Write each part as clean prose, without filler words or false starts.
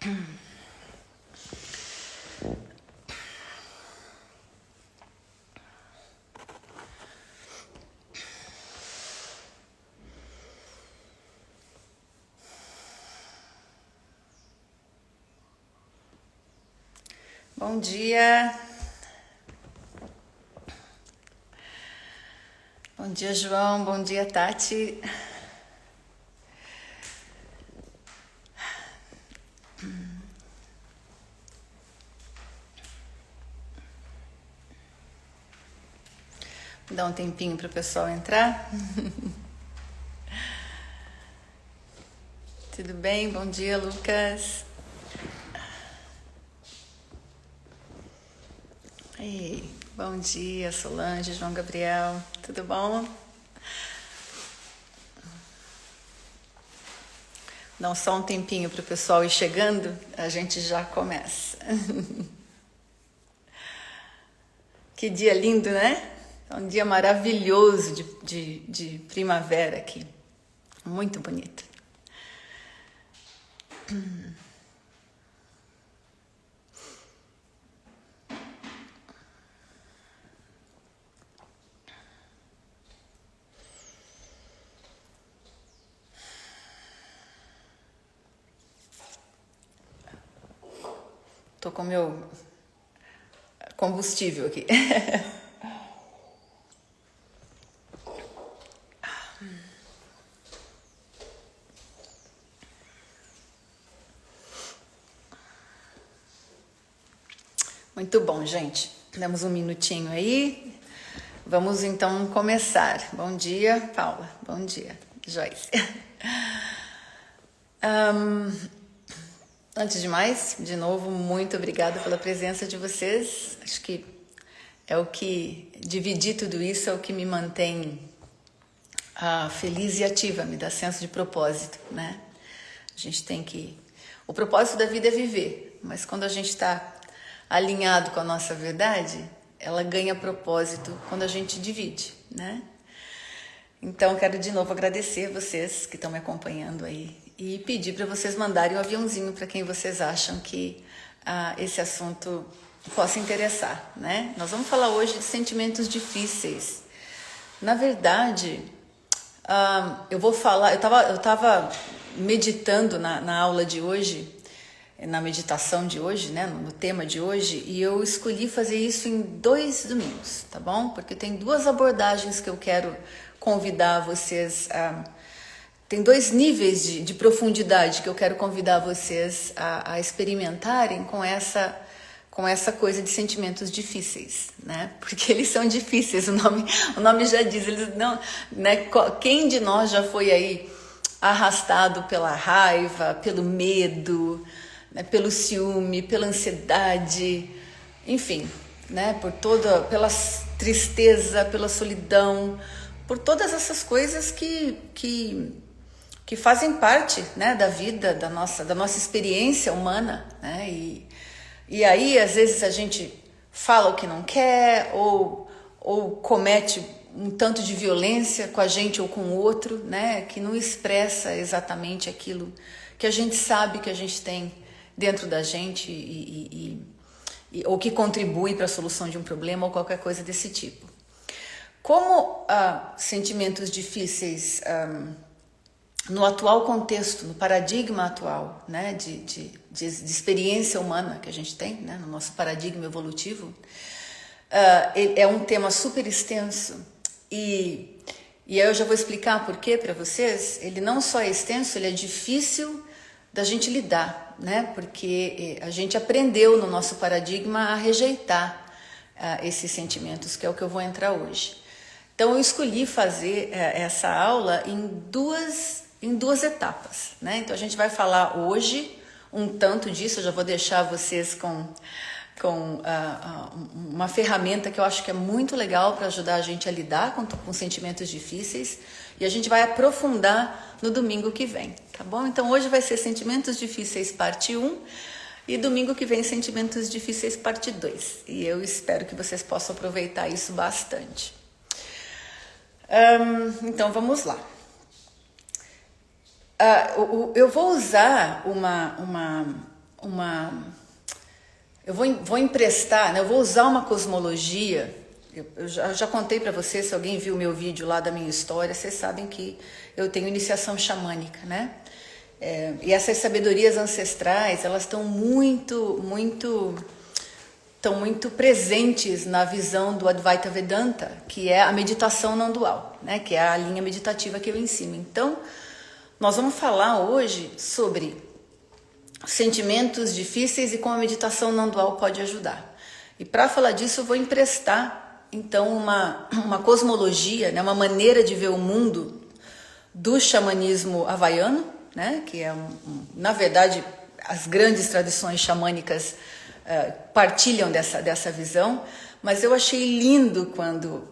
Bom dia. Bom dia, João. Bom dia, Tati. Vou dar um tempinho para o pessoal entrar. Tudo bem? Bom dia, Lucas. Ei, bom dia, Solange, João Gabriel. Tudo bom? Dá só um tempinho para o pessoal ir chegando, a gente já começa. Que dia lindo, né? É um dia maravilhoso de primavera aqui. Muito bonito. Tô com meu combustível aqui. Muito bom, gente. Demos um minutinho aí. Vamos então começar. Bom dia, Paula. Bom dia, Joyce. Antes de mais, de novo, muito obrigada pela presença de vocês. Acho que é o que dividir tudo isso é o que me mantém feliz e ativa, me dá senso de propósito, né? A gente tem que... O propósito da vida é viver, mas quando a gente está alinhado com a nossa verdade, ela ganha propósito quando a gente divide, né? Então, quero de novo agradecer vocês que estão me acompanhando aí e pedir para vocês mandarem um aviãozinho para quem vocês acham que esse assunto possa interessar, né? Nós vamos falar hoje de sentimentos difíceis. Na verdade, eu estava meditando na aula de hoje, na meditação de hoje, né, no tema de hoje, e eu escolhi fazer isso em 2 domingos, tá bom? Porque tem 2 abordagens que eu quero convidar vocês tem 2 níveis de profundidade que eu quero convidar vocês a experimentarem com essa coisa de sentimentos difíceis, né? Porque eles são difíceis, o nome já diz, eles não, né? Quem de nós já foi aí arrastado pela raiva, pelo medo, né? Pelo ciúme, pela ansiedade, enfim, né? Pela tristeza, pela solidão, por todas essas coisas que fazem parte, né, da vida, da nossa experiência humana, né? E aí, às vezes, a gente fala o que não quer ou comete um tanto de violência com a gente ou com o outro, né? Que não expressa exatamente aquilo que a gente sabe que a gente tem dentro da gente ou que contribui para a solução de um problema ou qualquer coisa desse tipo. Como sentimentos difíceis... no atual contexto, no paradigma atual, né, de experiência humana que a gente tem, né, no nosso paradigma evolutivo, é um tema super extenso e aí eu já vou explicar por quê para vocês. Ele não só é extenso, ele é difícil da gente lidar, né, porque a gente aprendeu no nosso paradigma a rejeitar esses sentimentos, que é o que eu vou entrar hoje. Então eu escolhi fazer essa aula em duas etapas, né? Então a gente vai falar hoje um tanto disso. Eu já vou deixar vocês com uma ferramenta que eu acho que é muito legal para ajudar a gente a lidar com sentimentos difíceis, e a gente vai aprofundar no domingo que vem, tá bom? Então hoje vai ser Sentimentos Difíceis parte 1 e domingo que vem Sentimentos Difíceis parte 2, e eu espero que vocês possam aproveitar isso bastante. Então vamos lá. Eu vou usar eu vou emprestar, né? Eu vou usar uma cosmologia. Eu já contei para vocês, se alguém viu meu vídeo lá da minha história, vocês sabem que eu tenho iniciação xamânica, né? E essas sabedorias ancestrais, elas estão muito presentes na visão do Advaita Vedanta, que é a meditação não dual, né? Que é a linha meditativa que eu ensino. Então, nós vamos falar hoje sobre sentimentos difíceis e como a meditação não dual pode ajudar. E para falar disso, eu vou emprestar, então, uma cosmologia, né? Uma maneira de ver o mundo do xamanismo havaiano, né? Que é, na verdade, as grandes tradições xamânicas partilham dessa visão, mas eu achei lindo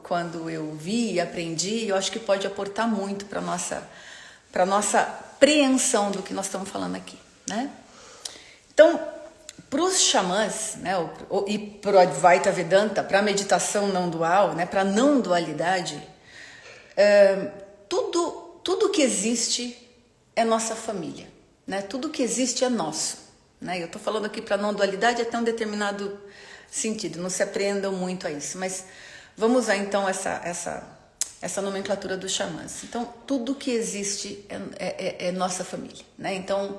quando eu vi e aprendi, e eu acho que pode aportar muito para nossa apreensão do que nós estamos falando aqui, né? Então, para os xamãs, né, e para o Advaita Vedanta, para a meditação não dual, né, para a não dualidade, tudo que existe é nossa família, né? Tudo que existe é nosso. Né? Eu estou falando aqui para não dualidade até um determinado sentido, não se apreendam muito a isso, mas vamos usar então essa nomenclatura dos xamãs. Então, tudo que existe é nossa família, né? Então,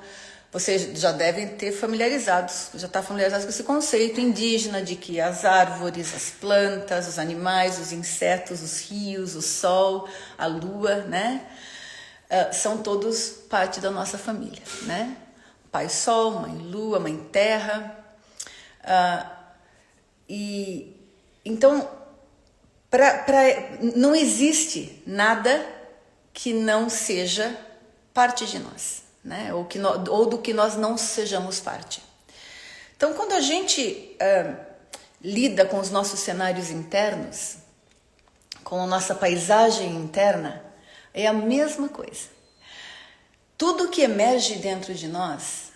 vocês já devem ter já está familiarizados com esse conceito indígena de que as árvores, as plantas, os animais, os insetos, os rios, o sol, a lua, né? São todos parte da nossa família, né? Pai Sol, Mãe Lua, Mãe Terra. E então, não existe nada que não seja parte de nós, né? Ou do que nós não sejamos parte. Então, quando a gente lida com os nossos cenários internos, com a nossa paisagem interna, é a mesma coisa. Tudo que emerge dentro de nós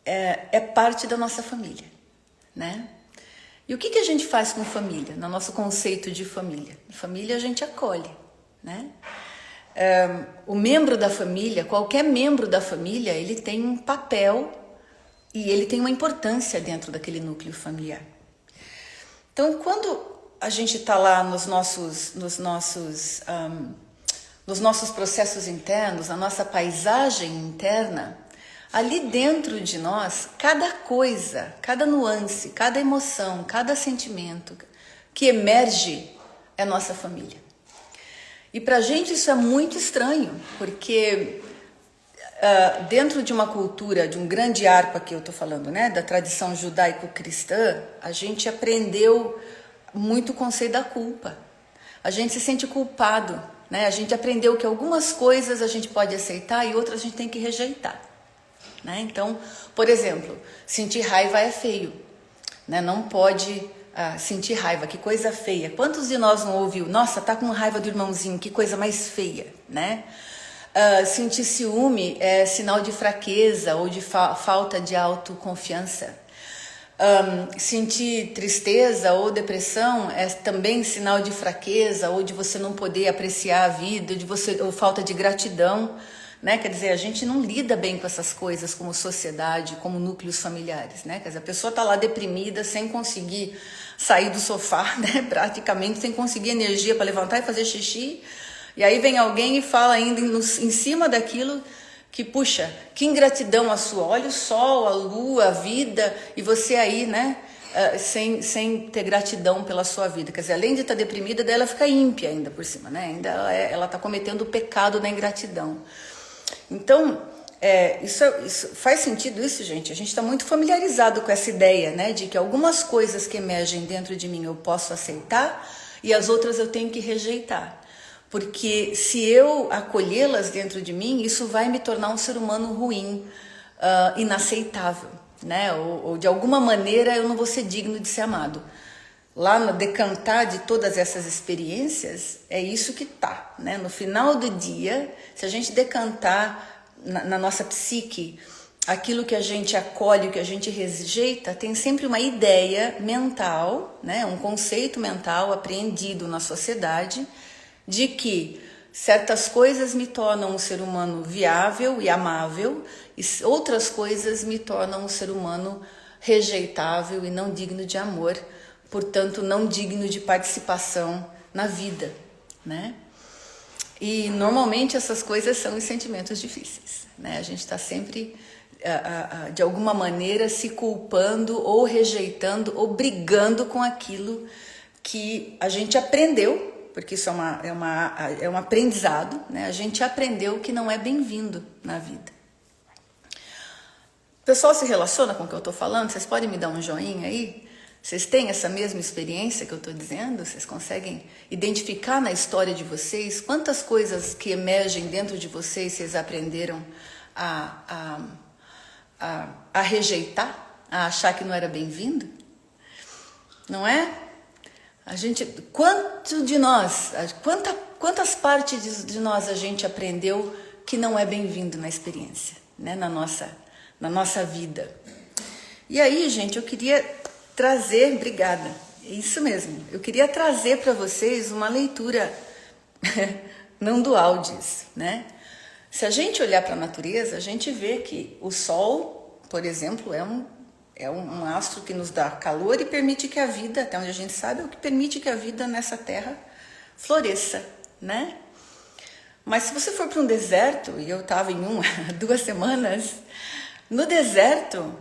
é parte da nossa família, né? E o que a gente faz com família, no nosso conceito de família? Família a gente acolhe, né? O membro da família, qualquer membro da família, ele tem um papel e ele tem uma importância dentro daquele núcleo familiar. Então, quando a gente está lá nos nossos processos internos, na nossa paisagem interna, ali dentro de nós, cada coisa, cada nuance, cada emoção, cada sentimento que emerge é nossa família. E pra gente isso é muito estranho, porque dentro de uma cultura, de um grande arco aqui eu tô falando, né, da tradição judaico-cristã, a gente aprendeu muito o conceito da culpa. A gente se sente culpado, né? A gente aprendeu que algumas coisas a gente pode aceitar e outras a gente tem que rejeitar, né? Então, por exemplo, sentir raiva é feio, né? Não pode sentir raiva, que coisa feia. Quantos de nós não ouviu? Nossa, tá com raiva do irmãozinho, que coisa mais feia, né? Sentir ciúme é sinal de fraqueza ou de falta de autoconfiança. Sentir tristeza ou depressão é também sinal de fraqueza ou de você não poder apreciar a vida, ou falta de gratidão, né? Quer dizer, a gente não lida bem com essas coisas como sociedade, como núcleos familiares, né? Quer dizer, a pessoa está lá deprimida, sem conseguir sair do sofá, né? Praticamente sem conseguir energia para levantar e fazer xixi, e aí vem alguém e fala ainda em cima daquilo que, puxa, que ingratidão a sua, olha o sol, a lua, a vida, e você aí, né, sem ter gratidão pela sua vida. Quer dizer, além de estar deprimida, daí ela fica ímpia ainda por cima, né? Ainda ela está cometendo o pecado da ingratidão. Então, isso faz sentido isso, gente? A gente está muito familiarizado com essa ideia, né, de que algumas coisas que emergem dentro de mim eu posso aceitar e as outras eu tenho que rejeitar. Porque se eu acolhê-las dentro de mim, isso vai me tornar um ser humano ruim, inaceitável, né? Ou de alguma maneira eu não vou ser digno de ser amado. Lá no decantar de todas essas experiências, é isso que tá, né? No final do dia, se a gente decantar na nossa psique aquilo que a gente acolhe, o que a gente rejeita, tem sempre uma ideia mental, né? Um conceito mental apreendido na sociedade, de que certas coisas me tornam um ser humano viável e amável, e outras coisas me tornam um ser humano rejeitável e não digno de amor, portanto não digno de participação na vida, né? E normalmente essas coisas são os sentimentos difíceis, né? A gente está sempre, de alguma maneira, se culpando ou rejeitando ou brigando com aquilo que a gente aprendeu, porque isso é um aprendizado, né? A gente aprendeu que não é bem-vindo na vida. O pessoal se relaciona com o que eu estou falando? Vocês podem me dar um joinha aí? Vocês têm essa mesma experiência que eu estou dizendo? Vocês conseguem identificar na história de vocês quantas coisas que emergem dentro de vocês aprenderam a rejeitar, a achar que não era bem-vindo? Não é? Quantas partes de nós a gente aprendeu que não é bem-vindo na experiência, né? Na nossa vida. E aí, gente, eu queria trazer, obrigada, isso mesmo, eu queria trazer para vocês uma leitura não dual disso, né? Se a gente olhar para a natureza, a gente vê que o Sol, por exemplo, é um astro que nos dá calor e permite que a vida, até onde a gente sabe, é o que permite que a vida nessa terra floresça, né? Mas se você for para um deserto, e eu estava em 2 semanas, no deserto,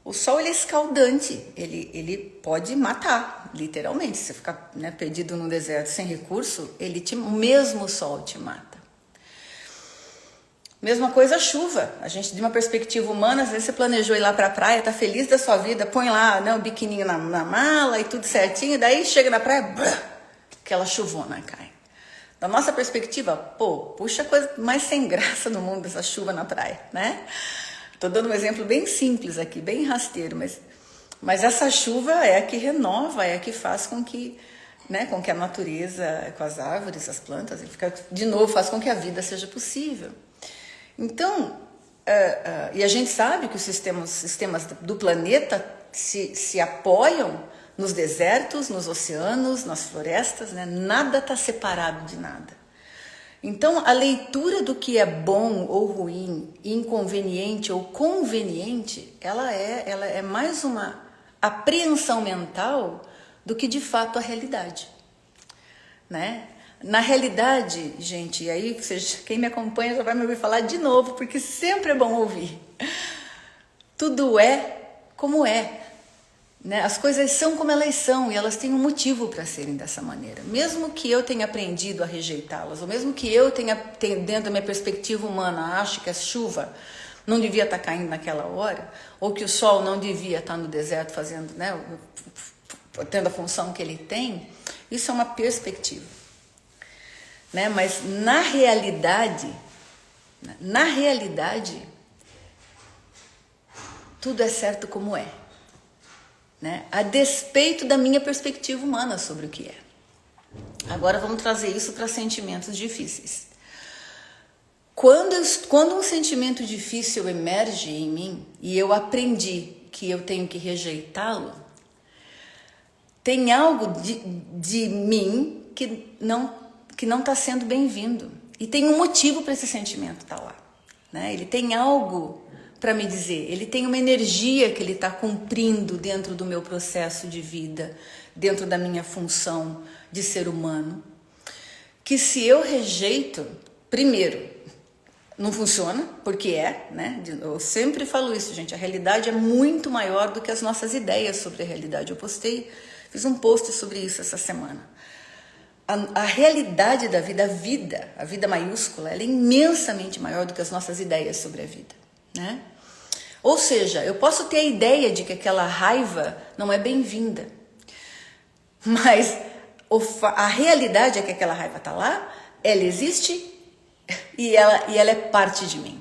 o sol ele é escaldante, ele pode matar, literalmente. Se você ficar, né, perdido no deserto sem recurso, o mesmo sol te mata. Mesma coisa a chuva. A gente, de uma perspectiva humana, às vezes você planejou ir lá para a praia, tá feliz da sua vida, põe lá, né, o biquininho na mala e tudo certinho, daí chega na praia, aquela chuvona cai. Da nossa perspectiva, puxa, coisa mais sem graça no mundo essa chuva na praia, né? Estou dando um exemplo bem simples aqui, bem rasteiro, mas essa chuva é a que renova, é a que faz com que, né, com que a natureza, com as árvores, as plantas, de novo, faz com que a vida seja possível. Então, e a gente sabe que os sistemas do planeta se apoiam nos desertos, nos oceanos, nas florestas, né? Nada está separado de nada. Então, a leitura do que é bom ou ruim, inconveniente ou conveniente, ela é mais uma apreensão mental do que, de fato, a realidade, né? Na realidade, gente, e aí quem me acompanha já vai me ouvir falar de novo, porque sempre é bom ouvir. Tudo é como é. Né? As coisas são como elas são e elas têm um motivo para serem dessa maneira. Mesmo que eu tenha aprendido a rejeitá-las, ou mesmo que eu tenha dentro da minha perspectiva humana, acho que a chuva não devia estar caindo naquela hora, ou que o sol não devia estar no deserto fazendo, né, tendo a função que ele tem, isso é uma perspectiva. Né? Mas na realidade, tudo é certo como é. Né? A despeito da minha perspectiva humana sobre o que é. Agora vamos trazer isso para sentimentos difíceis. Quando um sentimento difícil emerge em mim e eu aprendi que eu tenho que rejeitá-lo, tem algo de mim que não está sendo bem-vindo. E tem um motivo para esse sentimento estar lá. Né? Ele tem algo para me dizer, ele tem uma energia que ele está cumprindo dentro do meu processo de vida, dentro da minha função de ser humano, que se eu rejeito, primeiro, não funciona, porque né? Eu sempre falo isso, gente, a realidade é muito maior do que as nossas ideias sobre a realidade. Fiz um post sobre isso essa semana. A realidade da vida, a vida maiúscula, ela é imensamente maior do que as nossas ideias sobre a vida. Né? Ou seja, eu posso ter a ideia de que aquela raiva não é bem-vinda, mas a realidade é que aquela raiva está lá, ela existe e ela é parte de mim.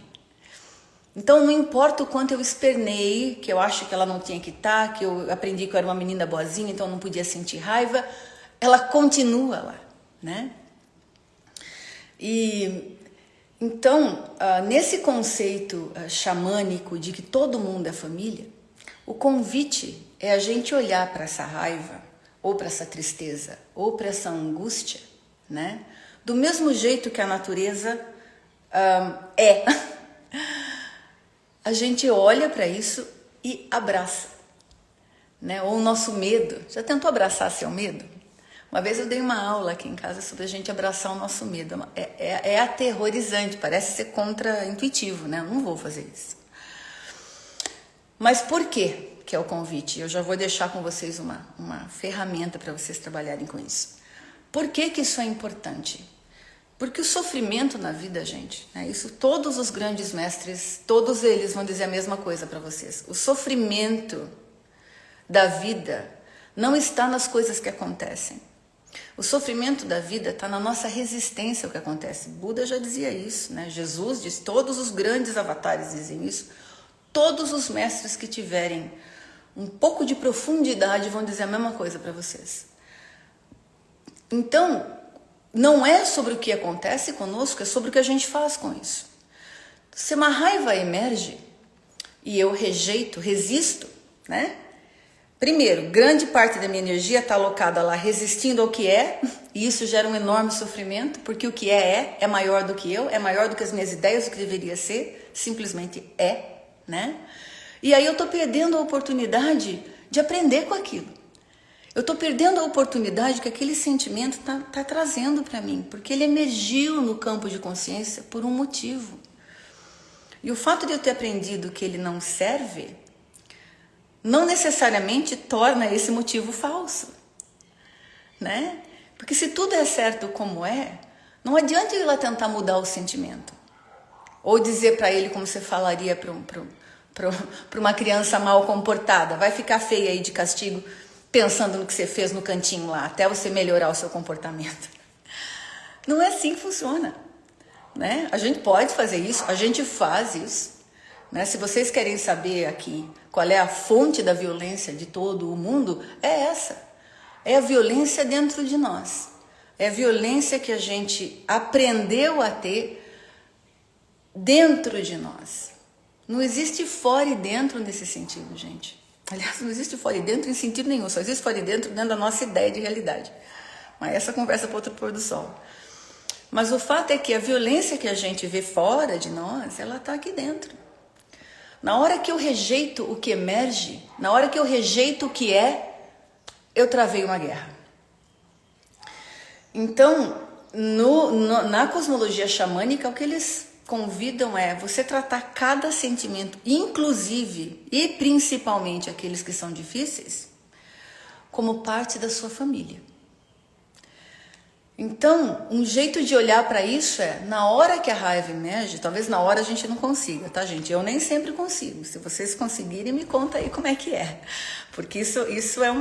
Então não importa o quanto eu espernei, que eu acho que ela não tinha que estar, que eu aprendi que eu era uma menina boazinha, então eu não podia sentir raiva, ela continua lá, né? E então, nesse conceito xamânico de que todo mundo é família, o convite é a gente olhar para essa raiva, ou para essa tristeza, ou para essa angústia, né? do mesmo jeito que a natureza é. A gente olha para isso e abraça, né? Ou o nosso medo. Já tentou abraçar seu medo? Uma vez eu dei uma aula aqui em casa sobre a gente abraçar o nosso medo. É aterrorizante, parece ser contra-intuitivo, né? Eu não vou fazer isso. Mas por quê que é o convite? Eu já vou deixar com vocês uma ferramenta para vocês trabalharem com isso. Por que que isso é importante? Porque o sofrimento na vida, gente, né? Isso todos os grandes mestres, todos eles vão dizer a mesma coisa para vocês. O sofrimento da vida não está nas coisas que acontecem. O sofrimento da vida está na nossa resistência ao que acontece. Buda já dizia isso, né? Jesus diz, todos os grandes avatares dizem isso. Todos os mestres que tiverem um pouco de profundidade vão dizer a mesma coisa para vocês. Então, não é sobre o que acontece conosco, é sobre o que a gente faz com isso. Se uma raiva emerge e eu rejeito, resisto, né? Primeiro, grande parte da minha energia está alocada lá resistindo ao que é, e isso gera um enorme sofrimento, porque o que é maior do que eu, é maior do que as minhas ideias, o que deveria ser, simplesmente é, né? E aí eu estou perdendo a oportunidade de aprender com aquilo. Eu estou perdendo a oportunidade que aquele sentimento tá trazendo para mim, porque ele emergiu no campo de consciência por um motivo. E o fato de eu ter aprendido que ele não serve, não necessariamente torna esse motivo falso, né? Porque se tudo é certo como é, não adianta eu ir lá tentar mudar o sentimento. Ou dizer para ele como você falaria para uma criança mal comportada, vai ficar feia aí de castigo, pensando no que você fez no cantinho lá, até você melhorar o seu comportamento. Não é assim que funciona, né? A gente pode fazer isso, a gente faz isso, né? Se vocês querem saber aqui qual é a fonte da violência de todo o mundo, é essa. É a violência dentro de nós. É a violência que a gente aprendeu a ter dentro de nós. Não existe fora e dentro nesse sentido, gente. Aliás, não existe fora e dentro em sentido nenhum, só existe fora e dentro da nossa ideia de realidade. Mas essa conversa para outro pôr do sol. Mas o fato é que a violência que a gente vê fora de nós, ela está aqui dentro. Na hora que eu rejeito o que emerge, na hora que eu rejeito o que é, eu travei uma guerra. Então, na cosmologia xamânica, o que eles convidam é você tratar cada sentimento, inclusive e principalmente aqueles que são difíceis, como parte da sua família. Então, um jeito de olhar para isso é, na hora que a raiva emerge, talvez na hora a gente não consiga, tá, gente? Eu nem sempre consigo. Se vocês conseguirem, me conta aí como é que é. Porque isso é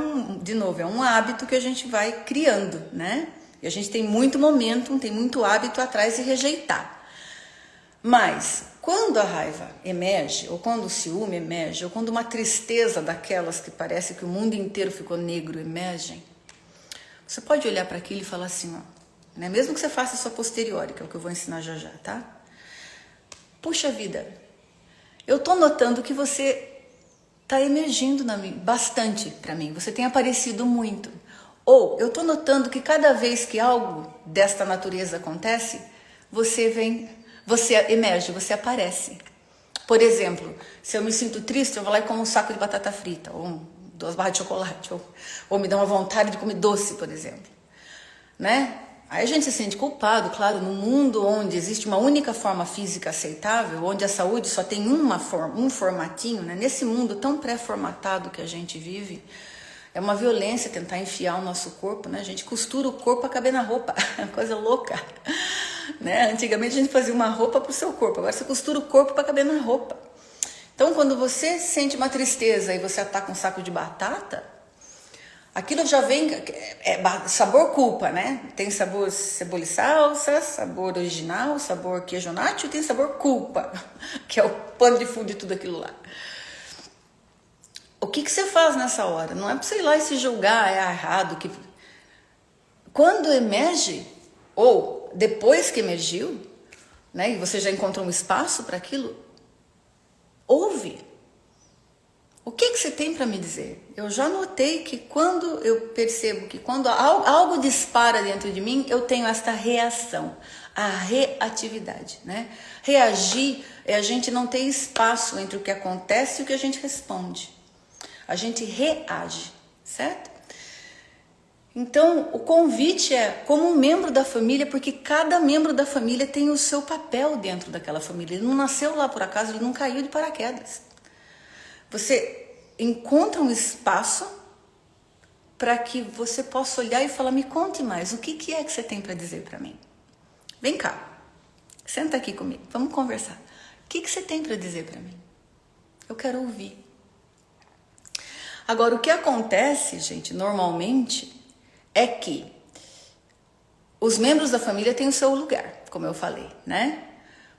de novo, é um hábito que a gente vai criando, né? E a gente tem muito momentum, tem muito hábito atrás de rejeitar. Mas, quando a raiva emerge, ou quando o ciúme emerge, ou quando uma tristeza daquelas que parece que o mundo inteiro ficou negro emergem, você pode olhar para aquilo e falar assim, ó, né? Mesmo que você faça isso a posteriori, que é o que eu vou ensinar já já, tá? Puxa vida, eu tô notando que você tá emergindo bastante para mim, você tem aparecido muito. Ou eu tô notando que cada vez que algo desta natureza acontece, você emerge, você aparece. Por exemplo, se eu me sinto triste, eu vou lá e como um saco de batata frita, ou 2 barras de chocolate, ou me dá uma vontade de comer doce, por exemplo, né? Aí a gente se sente culpado, claro, num mundo onde existe uma única forma física aceitável, onde a saúde só tem um formatinho, né? Nesse mundo tão pré-formatado que a gente vive, é uma violência tentar enfiar o nosso corpo, né? A gente costura o corpo para caber na roupa, é uma coisa louca, né? Antigamente a gente fazia uma roupa para o seu corpo, agora você costura o corpo para caber na roupa. Então, quando você sente uma tristeza e você ataca um saco de batata, aquilo já vem, sabor culpa, né? Tem sabor cebola e salsa, sabor original, sabor queijo nacho, e tem sabor culpa, que é o pano de fundo de tudo aquilo lá. O que você faz nessa hora? Não é para você ir lá e se julgar, é errado. Quando emerge, ou depois que emergiu, né, e você já encontrou um espaço para aquilo, ouve. O que você tem para me dizer? Eu já notei que quando eu percebo que quando algo dispara dentro de mim, eu tenho esta reação, a reatividade, né? Reagir é a gente não ter espaço entre o que acontece e o que a gente responde. A gente reage, certo? Então, o convite é como um membro da família, porque cada membro da família tem o seu papel dentro daquela família. Ele não nasceu lá por acaso, ele não caiu de paraquedas. Você encontra um espaço para que você possa olhar e falar, me conte mais, o que é que você tem para dizer para mim? Vem cá, senta aqui comigo, vamos conversar. O que você tem para dizer para mim? Eu quero ouvir. Agora, o que acontece, gente, normalmente, é que os membros da família têm o seu lugar, como eu falei, né?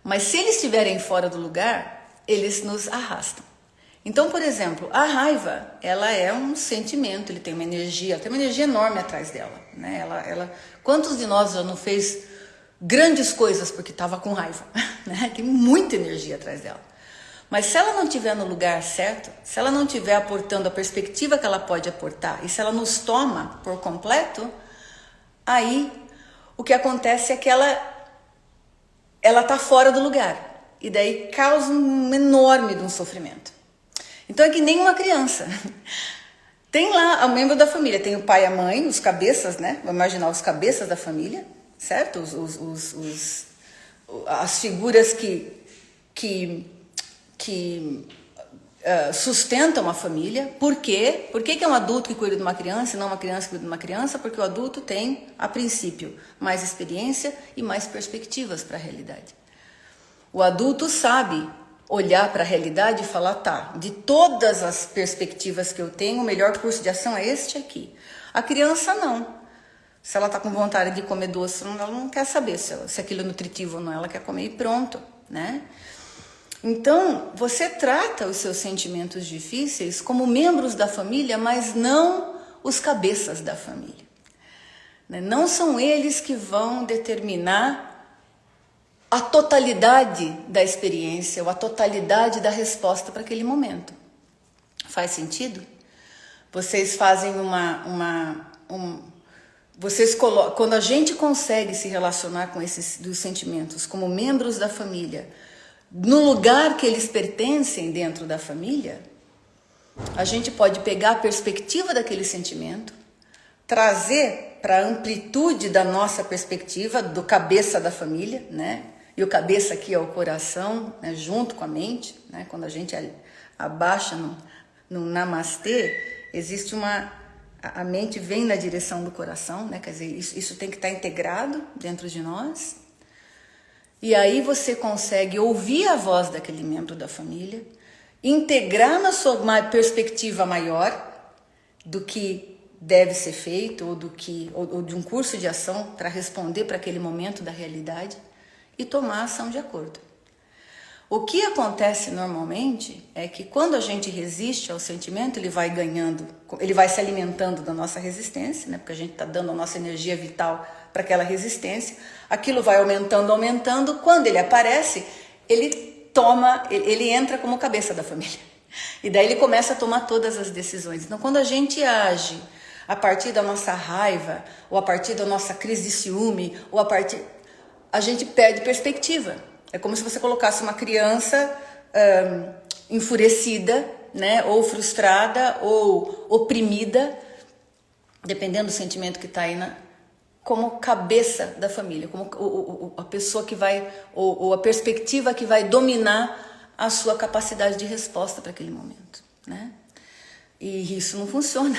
Mas se eles estiverem fora do lugar, eles nos arrastam. Então, por exemplo, a raiva, ela é um sentimento, ele tem uma energia enorme atrás dela, né? Quantos de nós já não fez grandes coisas porque estava com raiva, né? Tem muita energia atrás dela. Mas se ela não estiver no lugar certo, se ela não estiver aportando a perspectiva que ela pode aportar, e se ela nos toma por completo, aí o que acontece é que ela está fora do lugar. E daí causa um enorme de um sofrimento. Então é que nem uma criança. Tem lá o membro da família, tem o pai e a mãe, os cabeças, né? Vamos imaginar os cabeças da família, certo? As figuras que sustentam a família. Por quê? Por que é um adulto que cuida de uma criança e não uma criança que cuida de uma criança? Porque o adulto tem, a princípio, mais experiência e mais perspectivas para a realidade. O adulto sabe olhar para a realidade e falar, tá, de todas as perspectivas que eu tenho, o melhor curso de ação é este aqui. A criança não. Se ela está com vontade de comer doce, ela não quer saber se aquilo é nutritivo ou não, ela quer comer e pronto, né? Então, você trata os seus sentimentos difíceis como membros da família, mas não os cabeças da família. Não são eles que vão determinar a totalidade da experiência ou a totalidade da resposta para aquele momento. Faz sentido? Vocês fazem vocês colocam, quando a gente consegue se relacionar com esses dos sentimentos como membros da família, no lugar que eles pertencem dentro da família, a gente pode pegar a perspectiva daquele sentimento, trazer para a amplitude da nossa perspectiva, do cabeça da família, né? E o cabeça aqui é o coração, né? Junto com a mente, né? Quando a gente abaixa no namastê, existe a mente vem na direção do coração, né? Quer dizer, isso tem que estar integrado dentro de nós. E aí você consegue ouvir a voz daquele membro da família, integrar na sua perspectiva maior do que deve ser feito ou de um curso de ação para responder para aquele momento da realidade e tomar ação de acordo. O que acontece normalmente é que quando a gente resiste ao sentimento, ele vai ganhando, ele vai se alimentando da nossa resistência, né? Porque a gente está dando a nossa energia vital para aquela resistência, aquilo vai aumentando, quando ele aparece, ele entra como cabeça da família. E daí ele começa a tomar todas as decisões. Então, quando a gente age a partir da nossa raiva, ou a partir da nossa crise de ciúme, a gente perde perspectiva. É como se você colocasse uma criança enfurecida, né, ou frustrada, ou oprimida, dependendo do sentimento que está aí, como cabeça da família, como a pessoa que vai, ou a perspectiva que vai dominar a sua capacidade de resposta para aquele momento, né? E isso não funciona.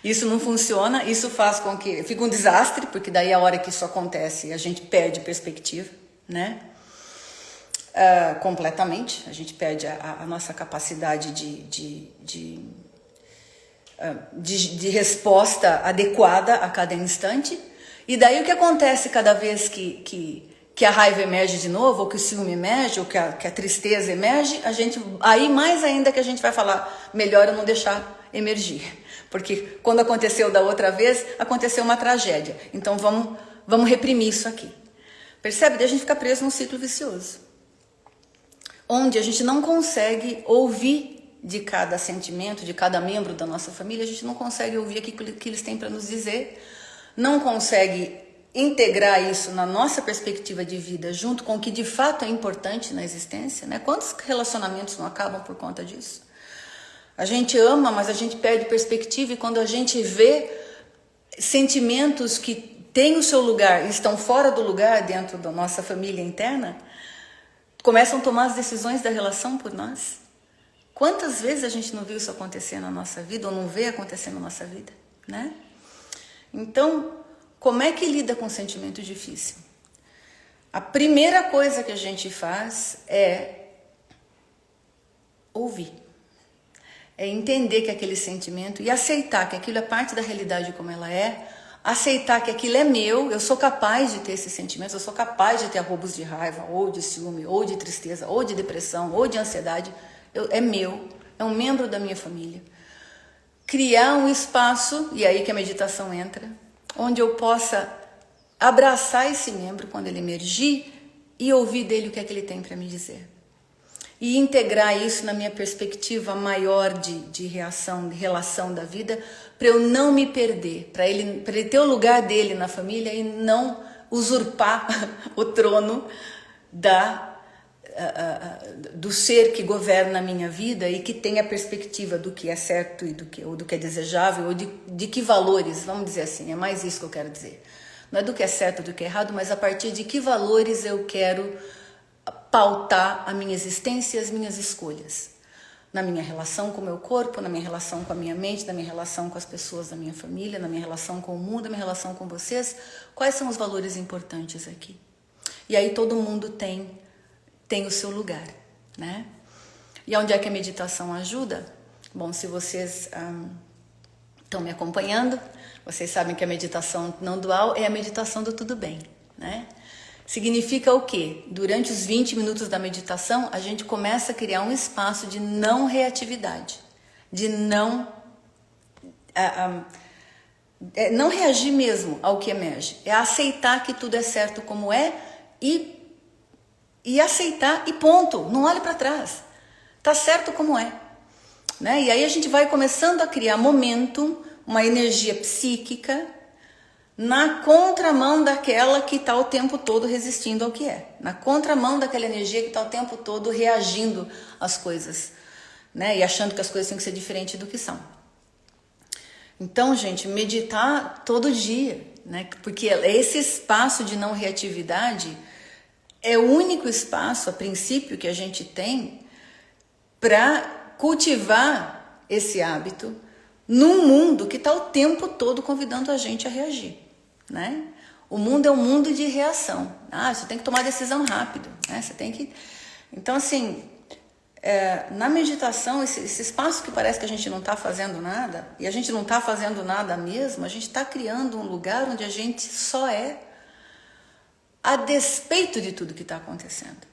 Isso não funciona, isso faz com que fique um desastre, porque daí a hora que isso acontece, a gente perde perspectiva, né? Completamente, a gente perde a nossa capacidade de resposta adequada a cada instante. E daí o que acontece cada vez que a raiva emerge de novo, ou que o ciúme emerge, ou que a tristeza emerge, aí mais ainda que a gente vai falar, melhor eu não deixar emergir. Porque quando aconteceu da outra vez, aconteceu uma tragédia. Então vamos reprimir isso aqui. Percebe? Daí a gente fica preso num ciclo vicioso, onde a gente não consegue ouvir de cada sentimento, de cada membro da nossa família, a gente não consegue ouvir aquilo que eles têm para nos dizer, não consegue integrar isso na nossa perspectiva de vida junto com o que de fato é importante na existência, né? Quantos relacionamentos não acabam por conta disso? A gente ama, mas a gente perde perspectiva, e quando a gente vê sentimentos que têm o seu lugar e estão fora do lugar dentro da nossa família interna, começam a tomar as decisões da relação por nós. Quantas vezes a gente não viu isso acontecer na nossa vida, ou não vê acontecer na nossa vida, né? Então, como é que lida com um sentimento difícil? A primeira coisa que a gente faz é ouvir. É entender que aquele sentimento e aceitar que aquilo é parte da realidade como ela é, aceitar que aquilo é meu, eu sou capaz de ter esses sentimentos, eu sou capaz de ter arroubos de raiva, ou de ciúme, ou de tristeza, ou de depressão, ou de ansiedade, é meu, é um membro da minha família. Criar um espaço, e aí que a meditação entra, onde eu possa abraçar esse membro quando ele emergir e ouvir dele o que é que ele tem para me dizer. E integrar isso na minha perspectiva maior de reação, de relação da vida, para eu não me perder, para ele ter o lugar dele na família e não usurpar o trono do ser que governa a minha vida e que tem a perspectiva do que é certo e do que é desejável, ou de que valores, vamos dizer assim, é mais isso que eu quero dizer. Não é do que é certo, do que é errado, mas a partir de que valores eu quero pautar a minha existência e as minhas escolhas. Na minha relação com o meu corpo, na minha relação com a minha mente, na minha relação com as pessoas da minha família, na minha relação com o mundo, na minha relação com vocês. Quais são os valores importantes aqui? E aí todo mundo tem o seu lugar, né? E onde é que a meditação ajuda? Bom, se vocês estão me acompanhando, vocês sabem que a meditação não dual é a meditação do tudo bem, né? Significa o quê? Durante os 20 minutos da meditação, a gente começa a criar um espaço de não reatividade, de não reagir mesmo ao que emerge. É aceitar que tudo é certo como é e aceitar e ponto. Não olhe para trás. Tá certo como é, né? E aí a gente vai começando a criar momentum, uma energia psíquica, na contramão daquela que está o tempo todo resistindo ao que é. Na contramão daquela energia que está o tempo todo reagindo às coisas, né? E achando que as coisas têm que ser diferentes do que são. Então, gente, meditar todo dia, né? Porque esse espaço de não reatividade é o único espaço, a princípio, que a gente tem para cultivar esse hábito num mundo que está o tempo todo convidando a gente a reagir, né? O mundo é um mundo de reação. Você tem que tomar decisão rápido, né? Você tem que... Então, assim, na meditação, esse espaço que parece que a gente não está fazendo nada, e a gente não está fazendo nada mesmo, a gente está criando um lugar onde a gente só é, a despeito de tudo que está acontecendo.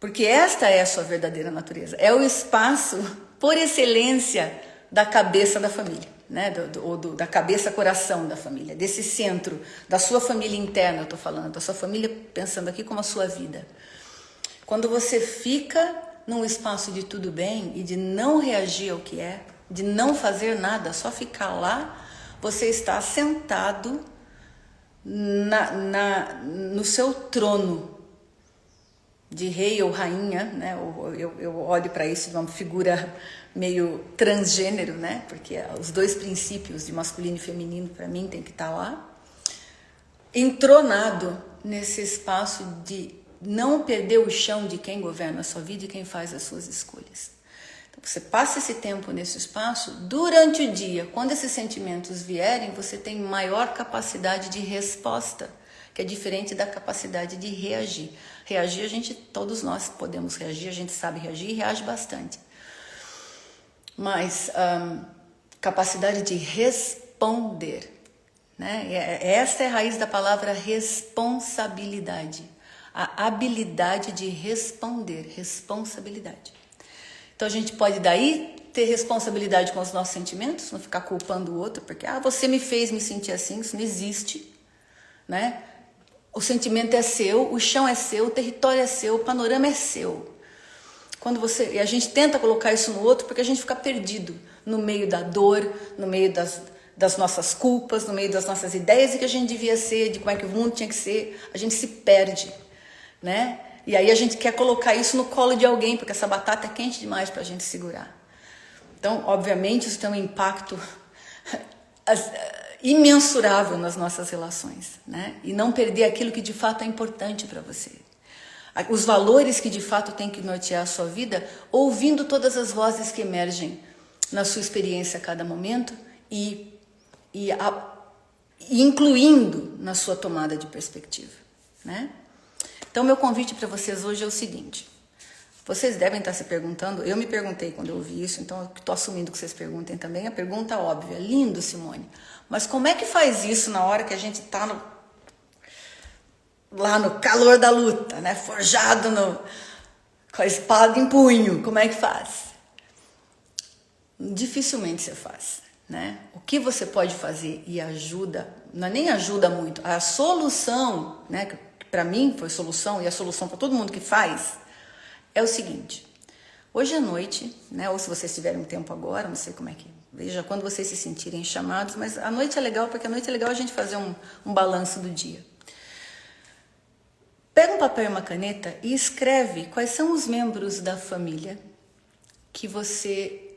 Porque esta é a sua verdadeira natureza. É o espaço, por excelência, da cabeça da família, né? Da cabeça-coração da família, desse centro, da sua família interna, eu estou falando, da sua família, pensando aqui como a sua vida. Quando você fica num espaço de tudo bem e de não reagir ao que é, de não fazer nada, só ficar lá, você está sentado no seu trono de rei ou rainha, né? Eu olho para isso de uma figura meio transgênero, né? Porque os dois princípios de masculino e feminino, para mim, tem que estar lá, entronado nesse espaço de não perder o chão de quem governa a sua vida e quem faz as suas escolhas. Então, você passa esse tempo nesse espaço, durante o dia, quando esses sentimentos vierem, você tem maior capacidade de resposta, que é diferente da capacidade de reagir. Reagir, todos nós podemos reagir, a gente sabe reagir e reage bastante. Mas capacidade de responder, né? Esta é a raiz da palavra responsabilidade. A habilidade de responder, responsabilidade. Então a gente pode daí ter responsabilidade com os nossos sentimentos, não ficar culpando o outro, porque você me fez me sentir assim, isso não existe, né? O sentimento é seu, o chão é seu, o território é seu, o panorama é seu. E a gente tenta colocar isso no outro porque a gente fica perdido no meio da dor, no meio das nossas culpas, no meio das nossas ideias de que a gente devia ser, de como é que o mundo tinha que ser. A gente se perde, né? E aí a gente quer colocar isso no colo de alguém, porque essa batata é quente demais para a gente segurar. Então, obviamente, isso tem um impacto imensurável nas nossas relações, né? E não perder aquilo que de fato é importante para você. Os valores que de fato tem que nortear a sua vida, ouvindo todas as vozes que emergem na sua experiência a cada momento e incluindo na sua tomada de perspectiva, né? Então, meu convite para vocês hoje é o seguinte. Vocês devem estar se perguntando, eu me perguntei quando eu ouvi isso, então eu estou assumindo que vocês perguntem também, a pergunta óbvia, lindo, Simone, mas como é que faz isso na hora que a gente está lá no calor da luta, né? Forjado com a espada em punho, como é que faz? Dificilmente você faz, né? O que você pode fazer e ajuda, não é nem ajuda muito, a solução, né? Que para mim foi solução e a solução para todo mundo que faz, é o seguinte: hoje à noite, né? Ou se vocês tiverem um tempo agora, não sei como é que, veja quando vocês se sentirem chamados, mas a noite é legal, porque a noite é legal a gente fazer um balanço do dia. Pega um papel e uma caneta e escreve quais são os membros da família que você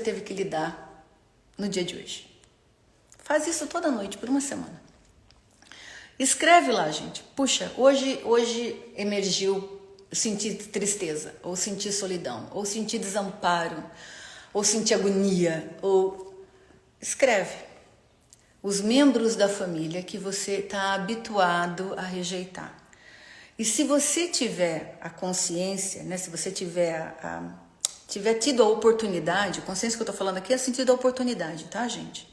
teve que lidar no dia de hoje. Faz isso toda noite, por uma semana. Escreve lá, gente. Puxa, hoje emergiu, senti tristeza, ou senti solidão, ou senti desamparo, ou senti agonia, ou... Escreve os membros da família que você está habituado a rejeitar. E se você tiver a consciência, né, se você tiver tido a oportunidade, consciência que eu estou falando aqui é sentido da oportunidade, tá, gente?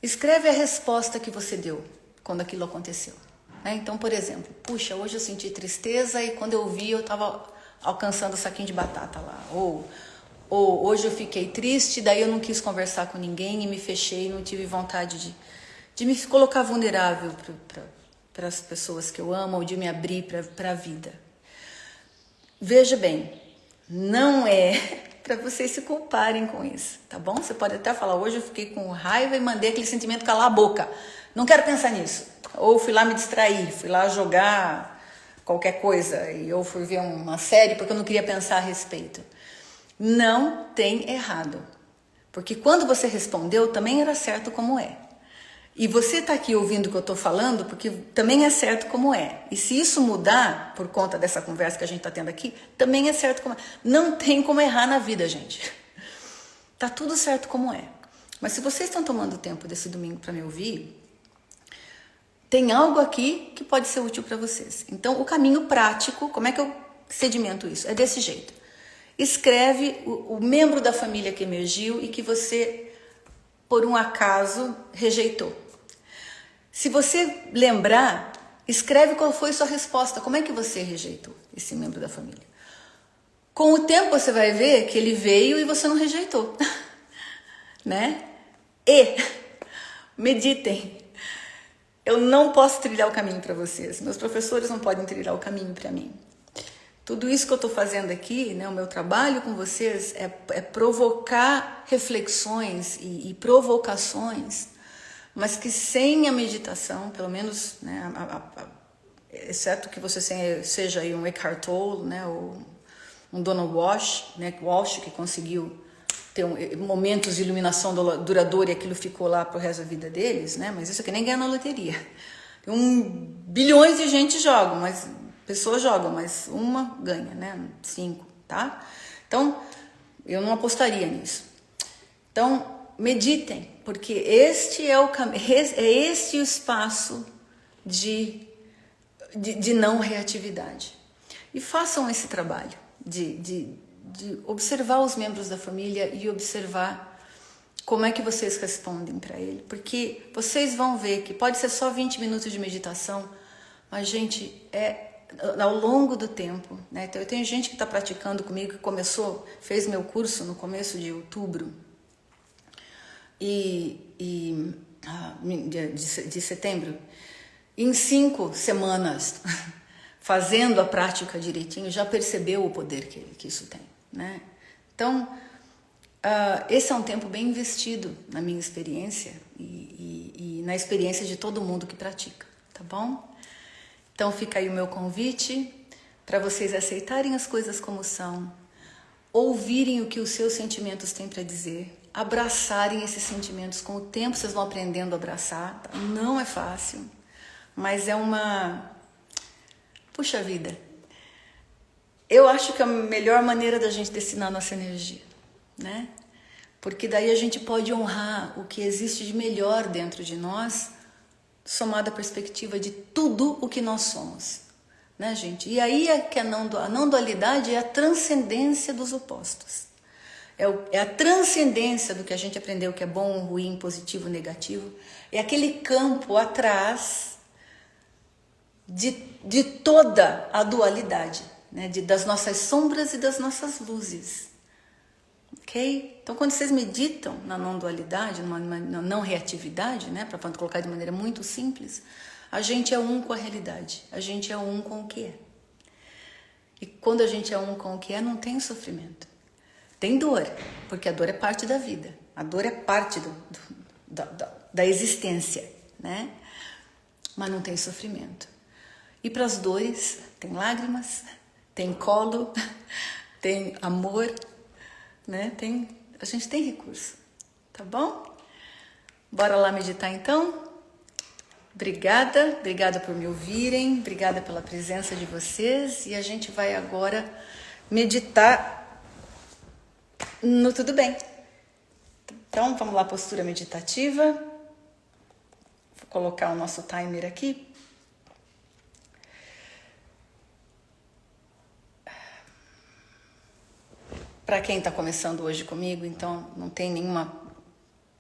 Escreve a resposta que você deu quando aquilo aconteceu. Né? Então, por exemplo, puxa, hoje eu senti tristeza e quando eu vi eu estava alcançando o saquinho de batata lá. Ou hoje eu fiquei triste, daí eu não quis conversar com ninguém e me fechei, não tive vontade de me colocar vulnerável para as pessoas que eu amo ou de me abrir para a vida. Veja bem, não é para vocês se culparem com isso, tá bom? Você pode até falar, hoje eu fiquei com raiva e mandei aquele sentimento calar a boca. Não quero pensar nisso. Ou fui lá me distrair, fui lá jogar qualquer coisa, e eu fui ver uma série porque eu não queria pensar a respeito. Não tem errado. Porque quando você respondeu, também era certo como é. E você está aqui ouvindo o que eu estou falando porque também é certo como é. E se isso mudar por conta dessa conversa que a gente está tendo aqui, também é certo como é. Não tem como errar na vida, gente. Tá tudo certo como é. Mas se vocês estão tomando tempo desse domingo para me ouvir, tem algo aqui que pode ser útil para vocês. Então, o caminho prático, como é que eu sedimento isso? É desse jeito. Escreve o membro da família que emergiu e que você, por um acaso, rejeitou. Se você lembrar, escreve qual foi sua resposta. Como é que você rejeitou esse membro da família? Com o tempo você vai ver que ele veio e você não rejeitou. Né? E meditem. Eu não posso trilhar o caminho para vocês. Meus professores não podem trilhar o caminho para mim. Tudo isso que eu estou fazendo aqui, né, o meu trabalho com vocês é provocar reflexões e provocações, mas que sem a meditação, pelo menos, né, exceto que você seja aí um Eckhart Tolle, né, ou um Donald Walsh, né, que conseguiu ter momentos de iluminação duradoura e aquilo ficou lá pro resto da vida deles, né, mas isso aqui nem ganha na loteria. Bilhões de gente jogam, mas pessoas jogam, mas uma ganha, né, 5, tá? Então, eu não apostaria nisso. Então, meditem, porque este é o espaço de não reatividade. E façam esse trabalho de observar os membros da família e observar como é que vocês respondem para ele. Porque vocês vão ver que pode ser só 20 minutos de meditação, mas, gente, ao longo do tempo, né? Então, eu tenho gente que está praticando comigo, que fez meu curso no começo de outubro, de setembro, em 5 semanas fazendo a prática direitinho, já percebeu o poder que isso tem, né? Então, esse é um tempo bem investido na minha experiência e na experiência de todo mundo que pratica, tá bom? Então fica aí o meu convite para vocês aceitarem as coisas como são, ouvirem o que os seus sentimentos têm para dizer, abraçarem esses sentimentos. Com o tempo vocês vão aprendendo a abraçar, tá? Não é fácil, mas é uma... Puxa vida, eu acho que é a melhor maneira da gente destinar nossa energia, né? Porque daí a gente pode honrar o que existe de melhor dentro de nós, somado à perspectiva de tudo o que nós somos, né, gente? E aí é que a não dualidade é a transcendência dos opostos. É a transcendência do que a gente aprendeu que é bom, ruim, positivo, negativo. É aquele campo atrás de toda a dualidade, né? Das nossas sombras e das nossas luzes. Ok? Então, quando vocês meditam na não-dualidade, na não-reatividade, né, para colocar de maneira muito simples, a gente é um com a realidade, a gente é um com o que é. E quando a gente é um com o que é, não tem sofrimento. Tem dor, porque a dor é parte da vida, a dor é parte da existência, né? Mas não tem sofrimento. E para as dores, tem lágrimas, tem colo, tem amor, né? A gente tem recurso, tá bom? Bora lá meditar então? Obrigada por me ouvirem, obrigada pela presença de vocês, e a gente vai agora meditar no tudo bem. Então vamos lá, postura meditativa. Vou colocar o nosso timer aqui. Para quem está começando hoje comigo, então não tem nenhuma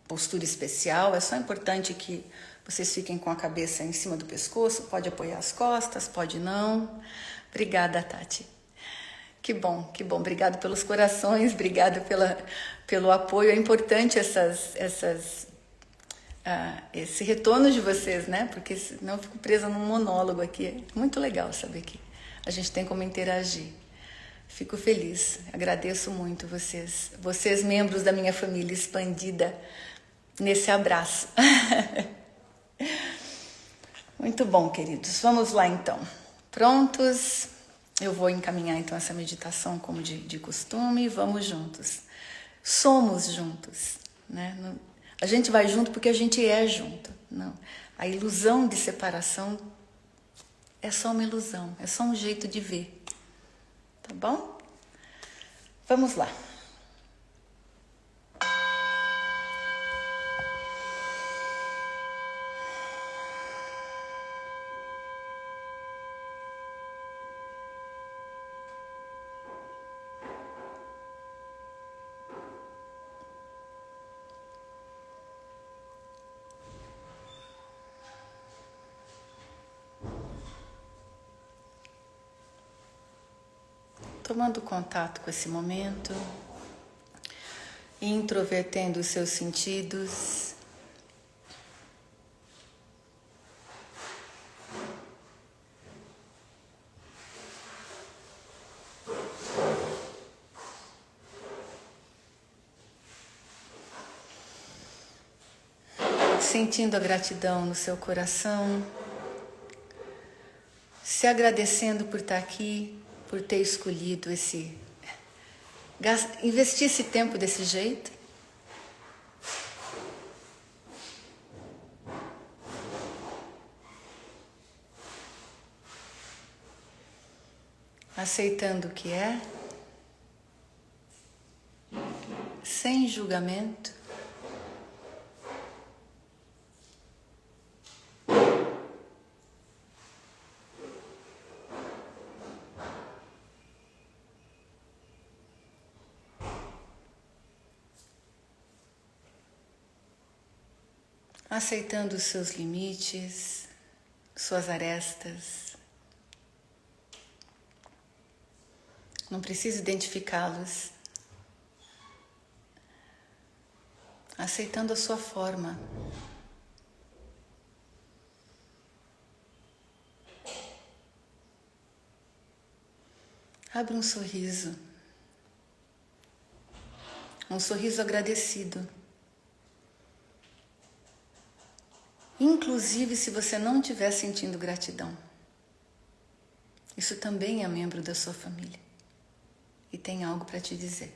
postura especial, é só importante que vocês fiquem com a cabeça em cima do pescoço, pode apoiar as costas, pode não. Obrigada, Tati. Que bom, obrigado pelos corações, obrigada pelo apoio, é importante esse retorno de vocês, né? Porque senão eu fico presa num monólogo aqui, é muito legal saber que a gente tem como interagir. Fico feliz, agradeço muito vocês membros da minha família expandida, nesse abraço. Muito bom, queridos. Vamos lá, então. Prontos? Eu vou encaminhar, então, essa meditação como de costume. Vamos juntos. Somos juntos, né? A gente vai junto porque a gente é junto. Não. A ilusão de separação é só uma ilusão, é só um jeito de ver. Tá bom? Vamos lá. Tomando contato com esse momento, introvertendo os seus sentidos, sentindo a gratidão no seu coração, se agradecendo por estar aqui, por ter escolhido investir esse tempo desse jeito. Aceitando o que é, sem julgamento. Aceitando os seus limites, suas arestas. Não preciso identificá-los. Aceitando a sua forma. Abre um sorriso agradecido. Inclusive se você não estiver sentindo gratidão. Isso também é membro da sua família e tem algo para te dizer.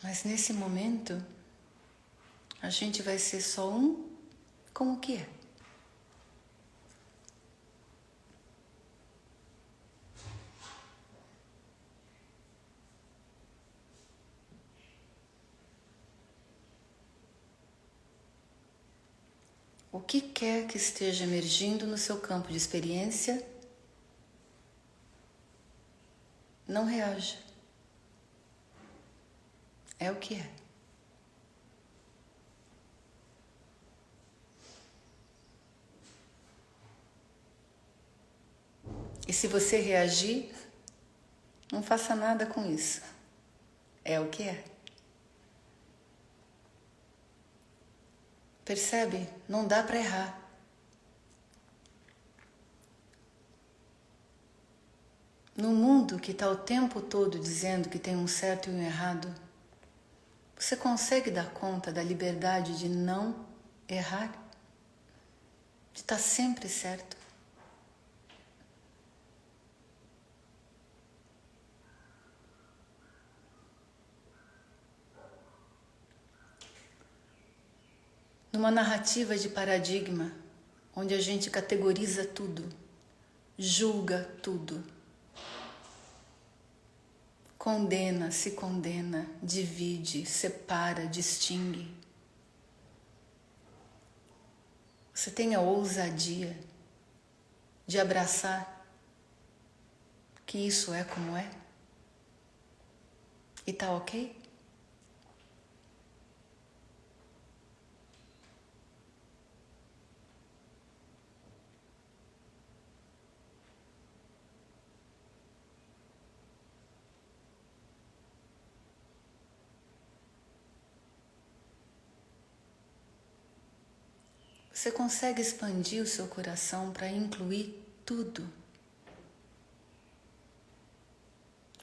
Mas nesse momento, a gente vai ser só um com o que é. O que quer que esteja emergindo no seu campo de experiência, não reaja. É o que é. E se você reagir, não faça nada com isso. É o que é. Percebe? Não dá para errar. No mundo que está o tempo todo dizendo que tem um certo e um errado, você consegue dar conta da liberdade de não errar? De estar sempre certo? Numa narrativa de paradigma, onde a gente categoriza tudo, julga tudo, condena, se condena, divide, separa, distingue. Você tem a ousadia de abraçar que isso é como é? E tá ok? Você consegue expandir o seu coração para incluir tudo.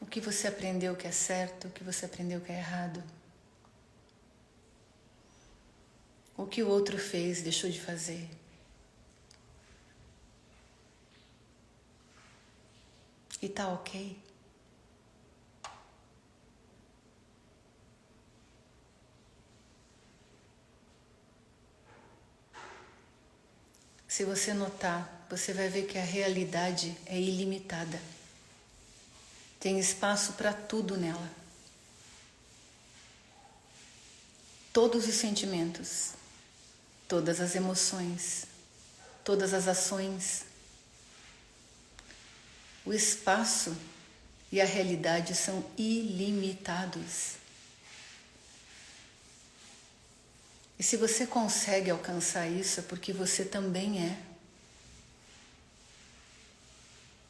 O que você aprendeu que é certo, o que você aprendeu que é errado. O que o outro fez, deixou de fazer. E tá ok? Se você notar, você vai ver que a realidade é ilimitada. Tem espaço para tudo nela. Todos os sentimentos, todas as emoções, todas as ações. O espaço e a realidade são ilimitados. E se você consegue alcançar isso, é porque você também é.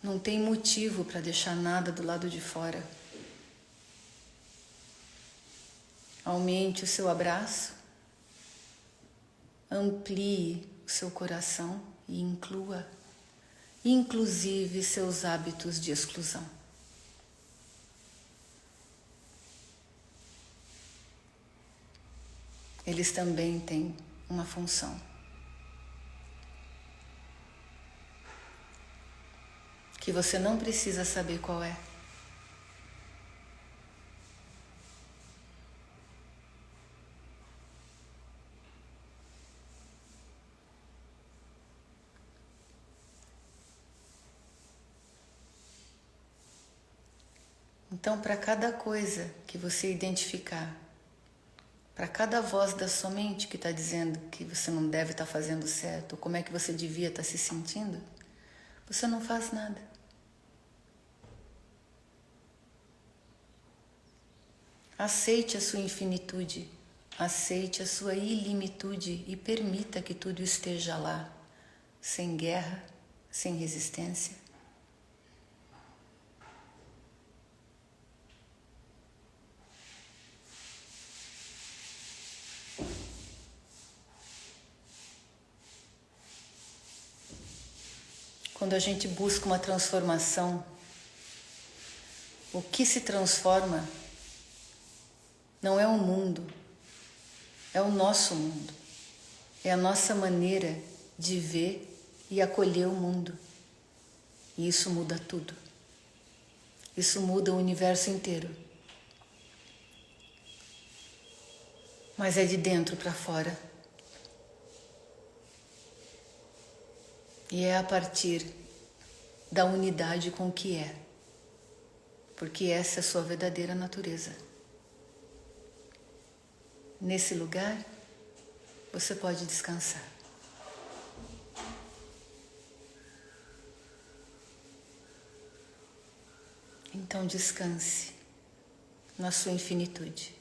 Não tem motivo para deixar nada do lado de fora. Aumente o seu abraço, amplie o seu coração e inclua, inclusive seus hábitos de exclusão. Eles também têm uma função. Que você não precisa saber qual é. Então, para cada coisa que você identificar, para cada voz da sua mente que está dizendo que você não deve estar fazendo certo, ou como é que você devia estar se sentindo, você não faz nada. Aceite a sua infinitude, aceite a sua ilimitude e permita que tudo esteja lá, sem guerra, sem resistência. quando a gente busca uma transformação, o que se transforma não é o mundo, é o nosso mundo. É a nossa maneira de ver e acolher o mundo. E isso muda tudo. Isso muda o universo inteiro. Mas é de dentro para fora. E é a partir da unidade com o que é. Porque essa é a sua verdadeira natureza. Nesse lugar, você pode descansar. Então descanse na sua infinitude.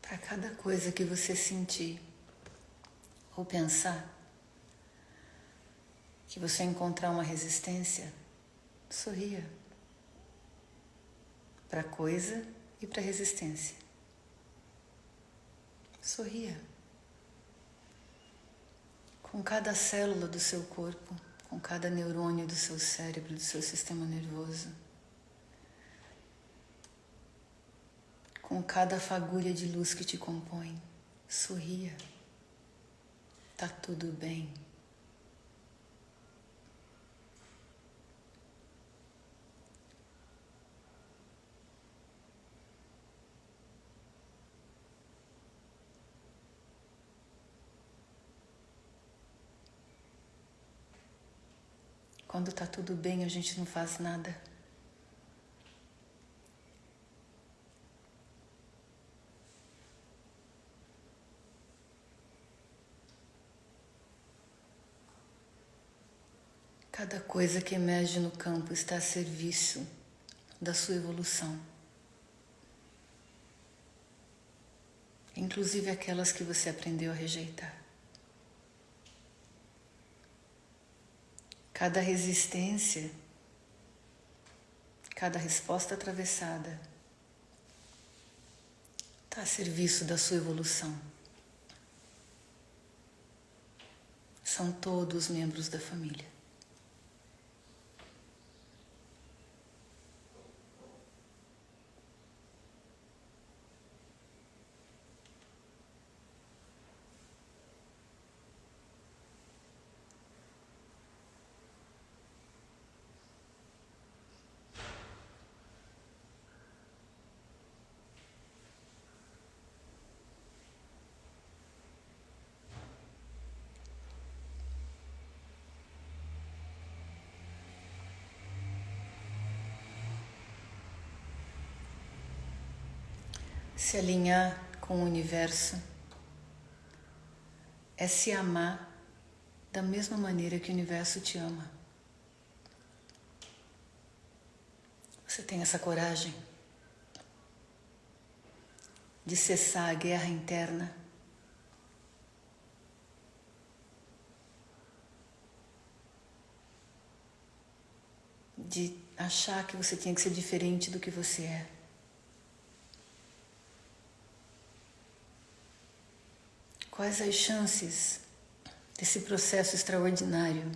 Para cada coisa que você sentir ou pensar, que você encontrar uma resistência, sorria. Para coisa e para resistência. Sorria. Com cada célula do seu corpo, com cada neurônio do seu cérebro, do seu sistema nervoso. Com cada fagulha de luz que te compõe, sorria. Tá tudo bem. quando tá tudo bem a gente não faz nada. Cada coisa que emerge no campo está a serviço da sua evolução. Inclusive aquelas que você aprendeu a rejeitar. Cada resistência, cada resposta atravessada está a serviço da sua evolução. São todos membros da família. Se alinhar com o universo é se amar da mesma maneira que o universo te ama. Você tem essa coragem de cessar a guerra interna, de achar que você tinha que ser diferente do que você é. Quais as chances desse processo extraordinário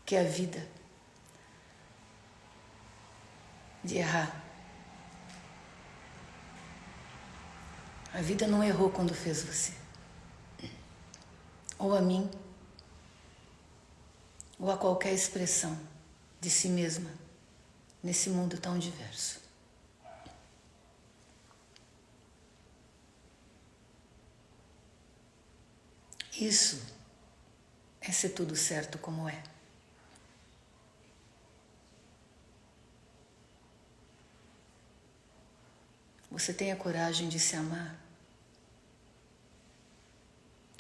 que é a vida de errar? A vida não errou quando fez você. Ou a mim, ou a qualquer expressão de si mesma nesse mundo tão diverso. Isso é ser tudo certo como é. Você tem a coragem de se amar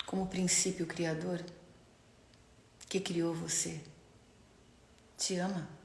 como o princípio criador que criou você te ama.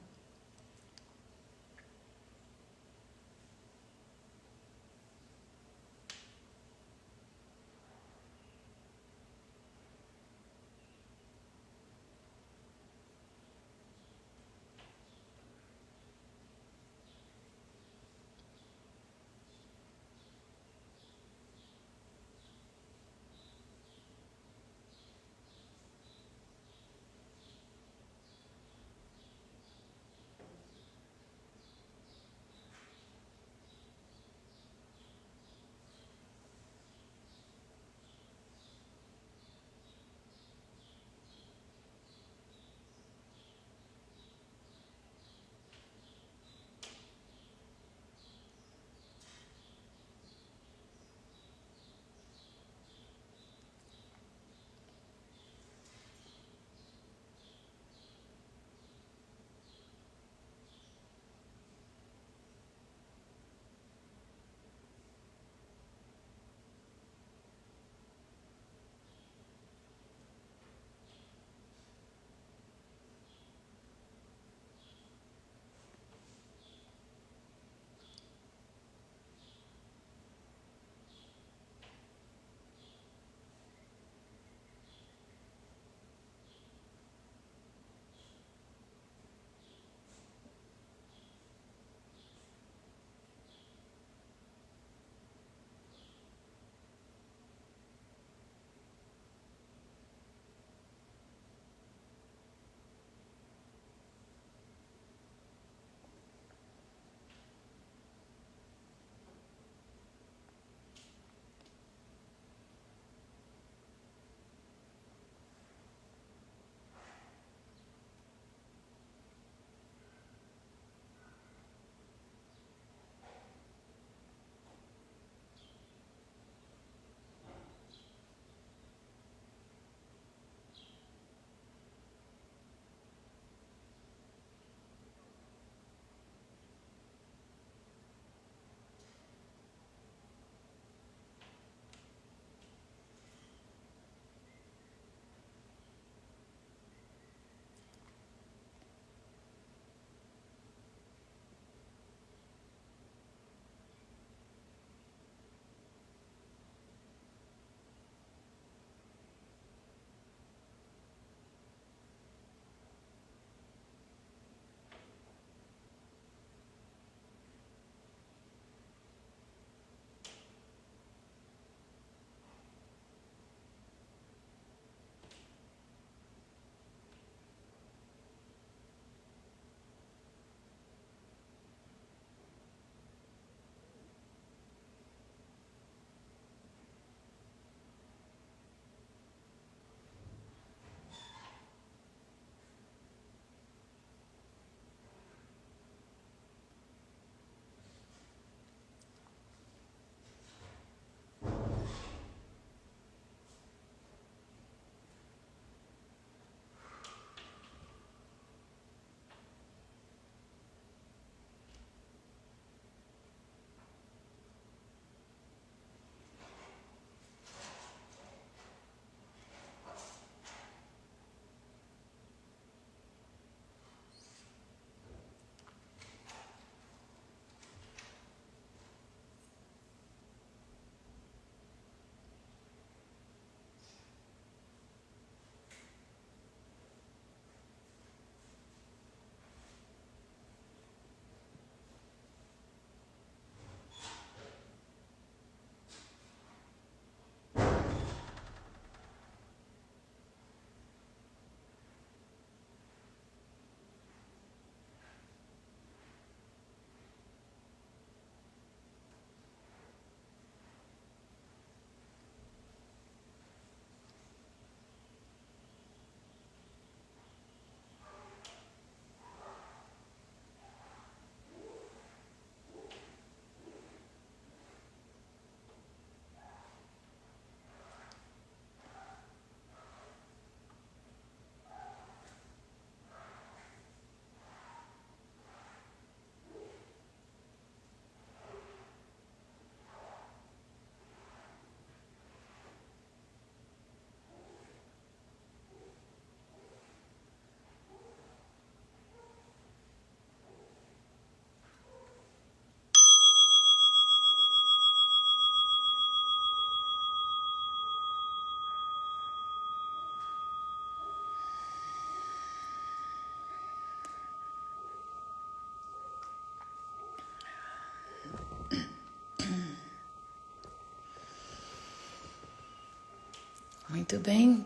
Muito bem.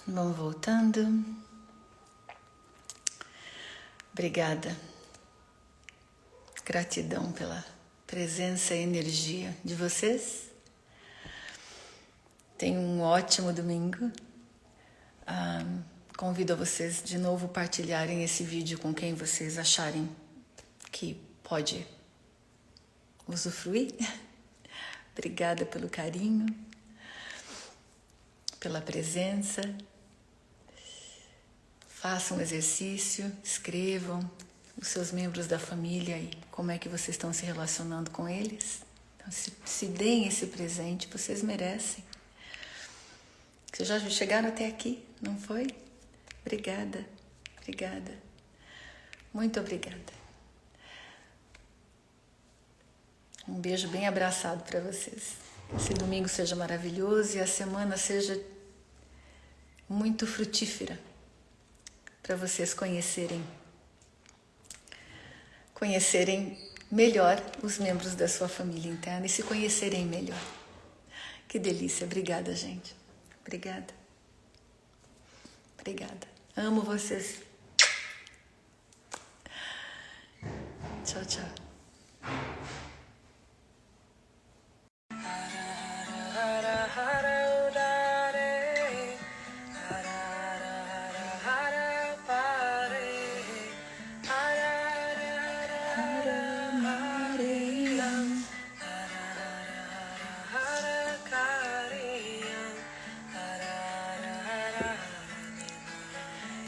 Vamos voltando. Obrigada. Gratidão pela presença e energia de vocês. Tenham um ótimo domingo. Convido a vocês de novo partilharem esse vídeo com quem vocês acharem que pode usufruir. Obrigada pelo carinho, pela presença. Façam um exercício, escrevam os seus membros da família e como é que vocês estão se relacionando com eles. Então, se deem esse presente, vocês merecem. Vocês já chegaram até aqui, não foi? Obrigada, obrigada. Muito obrigada. Um beijo bem abraçado para vocês. Esse domingo seja maravilhoso e a semana seja muito frutífera para vocês conhecerem melhor os membros da sua família interna e se conhecerem melhor. Que delícia. Obrigada, gente. Obrigada. Obrigada. Amo vocês. Tchau, tchau.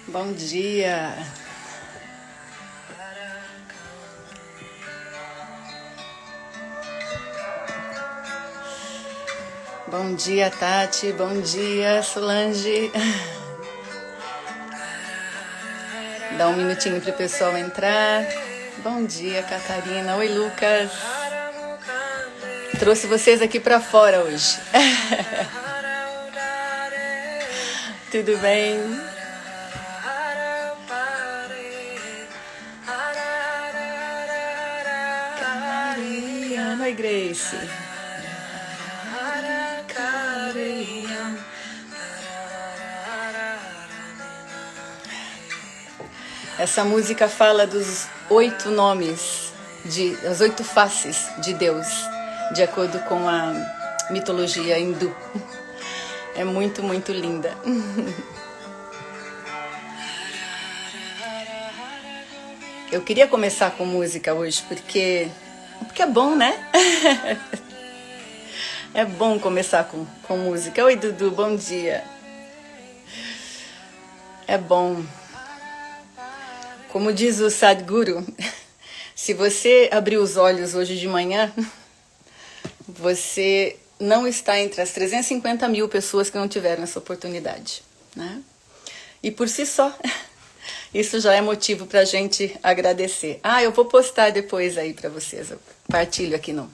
Bom dia! Bom dia, Tati. Bom dia, Solange. Dá um minutinho para o pessoal entrar. Bom dia, Catarina. Oi, Lucas. Trouxe vocês aqui para fora hoje. Tudo bem? Oi, Grace. Essa música fala dos 8 nomes, das 8 faces de Deus, de acordo com a mitologia hindu. É muito, muito linda. Eu queria começar com música hoje, porque é bom, né? É bom começar com música. Oi, Dudu, bom dia. É bom. Como diz o Sadhguru, se você abrir os olhos hoje de manhã, você não está entre as 350 mil pessoas que não tiveram essa oportunidade, né? E por si só, isso já é motivo para a gente agradecer. Eu vou postar depois aí para vocês, eu partilho aqui no...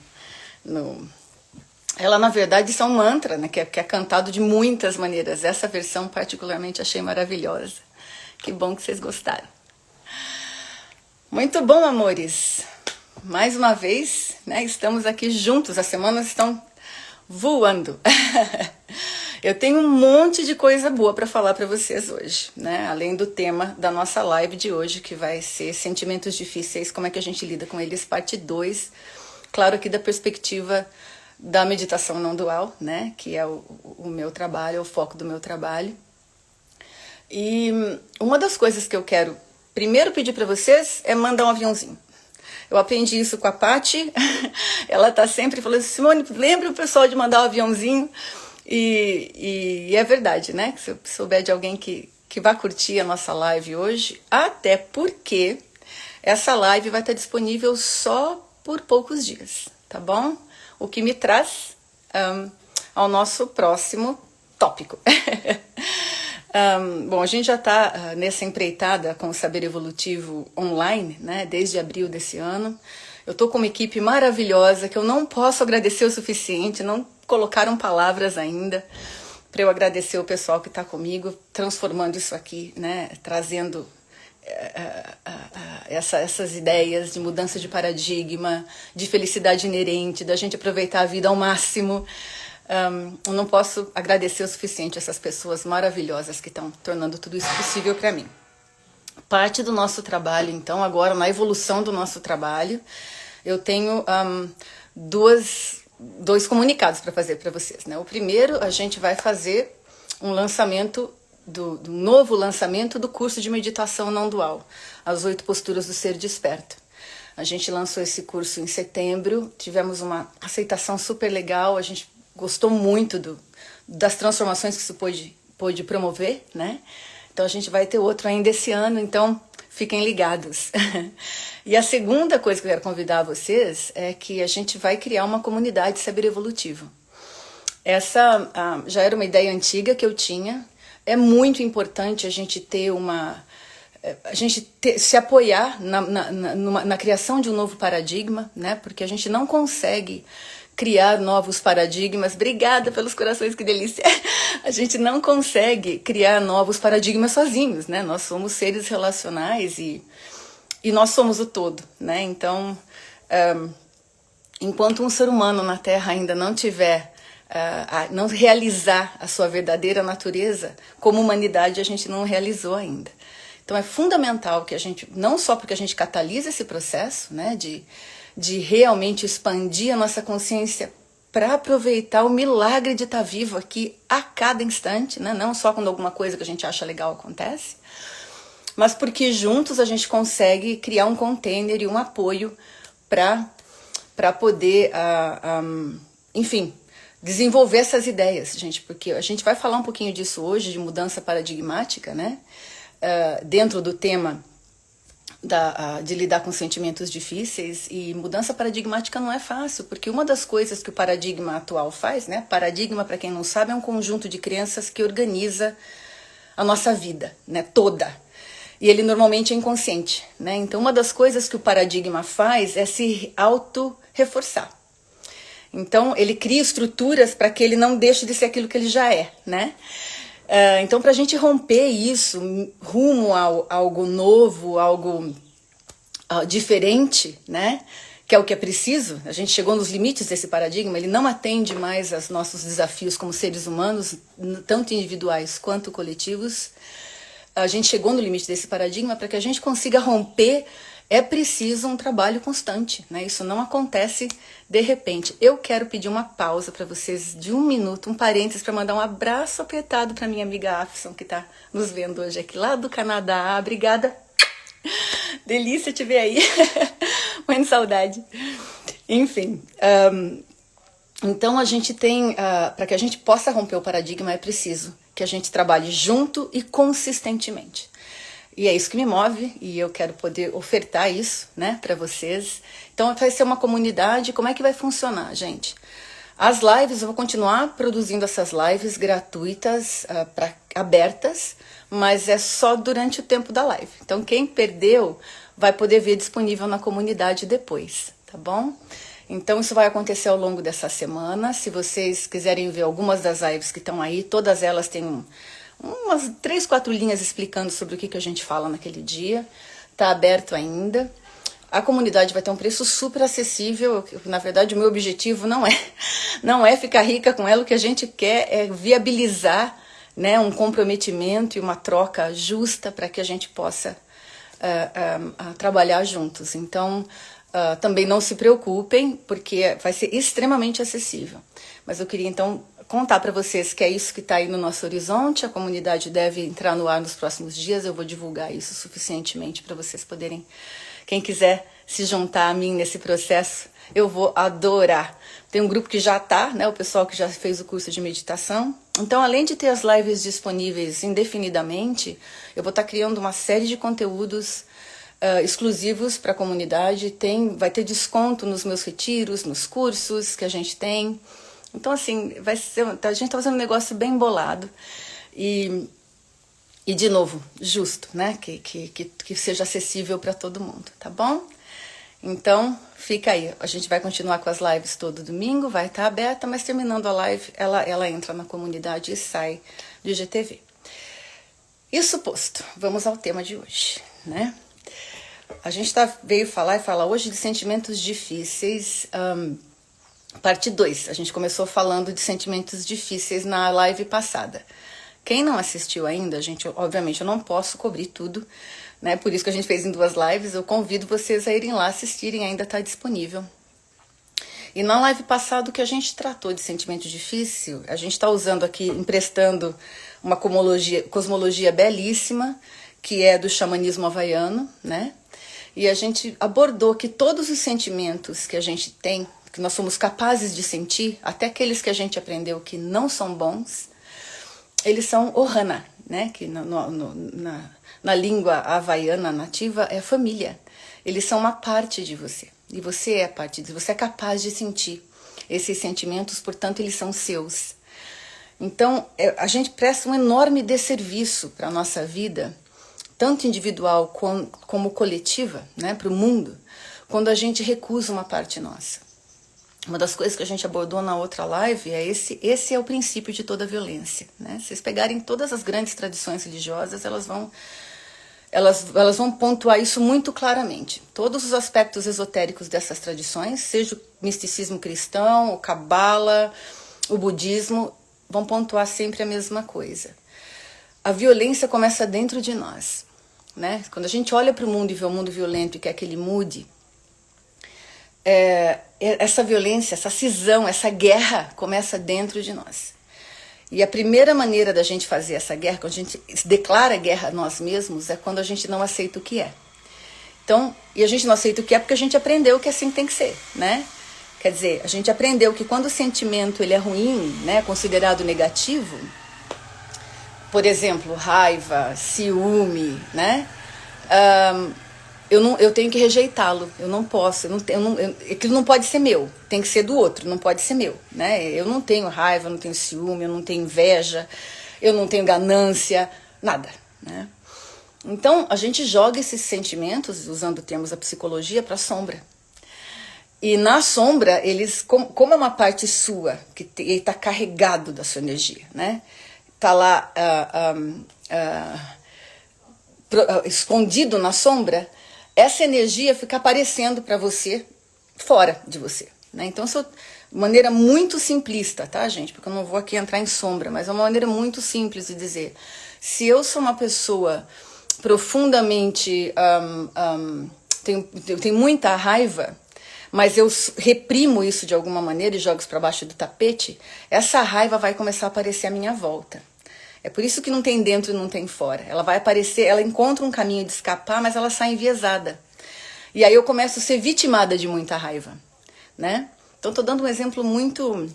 Ela, na verdade, isso é um mantra, né, que é cantado de muitas maneiras. Essa versão, particularmente, achei maravilhosa. Que bom que vocês gostaram. Muito bom, amores. Mais uma vez, né, estamos aqui juntos. As semanas estão voando. Eu tenho um monte de coisa boa para falar para vocês hoje, né? Além do tema da nossa live de hoje, que vai ser sentimentos difíceis, como é que a gente lida com eles, parte 2. Claro, aqui da perspectiva da meditação não dual, né? Que é o meu trabalho, é o foco do meu trabalho. E uma das coisas que eu quero primeiro pedir para vocês é mandar um aviãozinho. Eu aprendi isso com a Paty. Ela tá sempre falando, Simone, lembra o pessoal de mandar um aviãozinho? E é verdade, né? Se eu souber de alguém que vai curtir a nossa live hoje, até porque essa live vai estar disponível só por poucos dias, tá bom? O que me traz ao nosso próximo tópico. Bom, a gente já está nessa empreitada com o Saber Evolutivo online, né? Desde abril desse ano. Eu estou com uma equipe maravilhosa que eu não posso agradecer o suficiente, não colocaram palavras ainda para eu agradecer o pessoal que está comigo, transformando isso aqui, né? Trazendo essas ideias de mudança de paradigma, de felicidade inerente, da gente aproveitar a vida ao máximo. Eu não posso agradecer o suficiente essas pessoas maravilhosas que estão tornando tudo isso possível para mim. Parte do nosso trabalho, então, agora na evolução do nosso trabalho, eu tenho dois comunicados para fazer para vocês, né? O primeiro, a gente vai fazer um lançamento do novo lançamento do curso de meditação não dual, as 8 posturas do ser desperto. A gente lançou esse curso em setembro, tivemos uma aceitação super legal, a gente gostou muito das transformações que isso pôde promover, né? Então a gente vai ter outro ainda esse ano, então fiquem ligados. E a segunda coisa que eu quero convidar vocês é que a gente vai criar uma comunidade de saber evolutivo. Essa já era uma ideia antiga que eu tinha. É muito importante a gente ter se apoiar na criação de um novo paradigma, né? Porque a gente não consegue criar novos paradigmas. Obrigada pelos corações, que delícia! A gente não consegue criar novos paradigmas sozinhos, né? Nós somos seres relacionais e nós somos o todo, né? Então, enquanto um ser humano na Terra ainda não tiver não realizar a sua verdadeira natureza, como humanidade a gente não realizou ainda. Então é fundamental que a gente, não só porque a gente catalisa esse processo, né, de realmente expandir a nossa consciência para aproveitar o milagre de estar vivo aqui a cada instante, né, não só quando alguma coisa que a gente acha legal acontece, mas porque juntos a gente consegue criar um container e um apoio para poder, enfim, desenvolver essas ideias, gente, porque a gente vai falar um pouquinho disso hoje, de mudança paradigmática, né? Dentro do tema de lidar com sentimentos difíceis, e mudança paradigmática não é fácil, porque uma das coisas que o paradigma atual faz, né? Paradigma, para quem não sabe, é um conjunto de crenças que organiza a nossa vida, né? Toda. E ele normalmente é inconsciente, né? Então uma das coisas que o paradigma faz é se auto-reforçar. Então, ele cria estruturas para que ele não deixe de ser aquilo que ele já é, né? Então, para a gente romper isso, rumo a algo novo, algo diferente, né? Que é o que é preciso, a gente chegou nos limites desse paradigma, ele não atende mais aos nossos desafios como seres humanos, tanto individuais quanto coletivos. A gente chegou no limite desse paradigma. Para que a gente consiga romper, é preciso um trabalho constante, né? Isso não acontece de repente. Eu quero pedir uma pausa para vocês de 1 minuto, um parênteses, para mandar um abraço apertado para minha amiga Afson, que está nos vendo hoje aqui lá do Canadá. Obrigada. Delícia te ver aí. Muita saudade. Enfim, então a gente tem, para que a gente possa romper o paradigma, é preciso que a gente trabalhe junto e consistentemente. E é isso que me move, e eu quero poder ofertar isso, né, para vocês. Então vai ser uma comunidade. Como é que vai funcionar, gente? As lives, eu vou continuar produzindo essas lives gratuitas, abertas, mas é só durante o tempo da live. Então quem perdeu vai poder ver disponível na comunidade depois, tá bom? Então isso vai acontecer ao longo dessa semana. Se vocês quiserem ver algumas das lives que estão aí, todas elas têm umas 3, 4 linhas explicando sobre o que a gente fala naquele dia. Tá aberto ainda. A comunidade vai ter um preço super acessível. Na verdade, o meu objetivo não é ficar rica com ela. O que a gente quer é viabilizar, né, um comprometimento e uma troca justa para que a gente possa trabalhar juntos. Então, também não se preocupem, porque vai ser extremamente acessível. Mas eu queria, então, contar para vocês que é isso que está aí no nosso horizonte. A comunidade deve entrar no ar nos próximos dias. Eu vou divulgar isso suficientemente para vocês poderem, quem quiser se juntar a mim nesse processo, eu vou adorar. Tem um grupo que já está, né, o pessoal que já fez o curso de meditação. Então, além de ter as lives disponíveis indefinidamente, eu vou estar criando uma série de conteúdos exclusivos para a comunidade. Vai ter desconto nos meus retiros, nos cursos que a gente tem. Então, assim, a gente está fazendo um negócio bem bolado e de novo, justo, né? Que seja acessível para todo mundo, tá bom? Então, fica aí. A gente vai continuar com as lives todo domingo, vai estar aberta, mas terminando a live, ela entra na comunidade e sai do IGTV. Isso posto, vamos ao tema de hoje, né? A gente veio falar hoje de sentimentos difíceis, Parte 2. A gente começou falando de sentimentos difíceis na live passada. Quem não assistiu ainda, gente, obviamente eu não posso cobrir tudo, né? Por isso que a gente fez em 2 lives. Eu convido vocês a irem lá assistirem, ainda está disponível. E na live passada, o que a gente tratou de sentimento difícil, a gente está usando aqui, emprestando uma cosmologia belíssima, que é do xamanismo havaiano, né? E a gente abordou que todos os sentimentos que a gente tem, que nós somos capazes de sentir, até aqueles que a gente aprendeu que não são bons, eles são ohana, né? Que na língua havaiana nativa é família. Eles são uma parte de você. E você é parte disso. Você é capaz de sentir esses sentimentos, portanto, eles são seus. Então, a gente presta um enorme desserviço para a nossa vida, tanto individual como coletiva, né, para o mundo, quando a gente recusa uma parte nossa. Uma das coisas que a gente abordou na outra live é esse é o princípio de toda violência, né? Se vocês pegarem todas as grandes tradições religiosas, elas vão pontuar isso muito claramente. Todos os aspectos esotéricos dessas tradições, seja o misticismo cristão, o cabala, o budismo, vão pontuar sempre a mesma coisa. A violência começa dentro de nós, né? Quando a gente olha para o mundo e vê o mundo violento e quer que ele mude, essa violência, essa cisão, essa guerra começa dentro de nós. E a primeira maneira da gente fazer essa guerra, quando a gente declara guerra a nós mesmos, é quando a gente não aceita o que é. Então, e a gente não aceita o que é porque a gente aprendeu que assim tem que ser, né? Quer dizer, a gente aprendeu que quando o sentimento ele é ruim, né, considerado negativo, por exemplo, raiva, ciúme, né? Eu tenho que rejeitá-lo, eu não posso, aquilo não pode ser meu, tem que ser do outro, não pode ser meu, né? Eu não tenho raiva, eu não tenho ciúme, eu não tenho inveja, eu não tenho ganância, nada, né? Então, a gente joga esses sentimentos, usando termos da psicologia, para a sombra. E na sombra, eles, como é uma parte sua, que está carregado da sua energia, né? Está lá escondido na sombra, essa energia fica aparecendo para você, fora de você, né? Então, essa é uma maneira muito simplista, tá, gente? Porque eu não vou aqui entrar em sombra, mas é uma maneira muito simples de dizer. Se eu sou uma pessoa profundamente... tenho muita raiva, mas eu reprimo isso de alguma maneira e jogo isso para baixo do tapete, essa raiva vai começar a aparecer à minha volta. É por isso que não tem dentro e não tem fora. Ela vai aparecer, ela encontra um caminho de escapar, mas ela sai enviesada. E aí eu começo a ser vitimada de muita raiva, né? Então tô dando um exemplo muito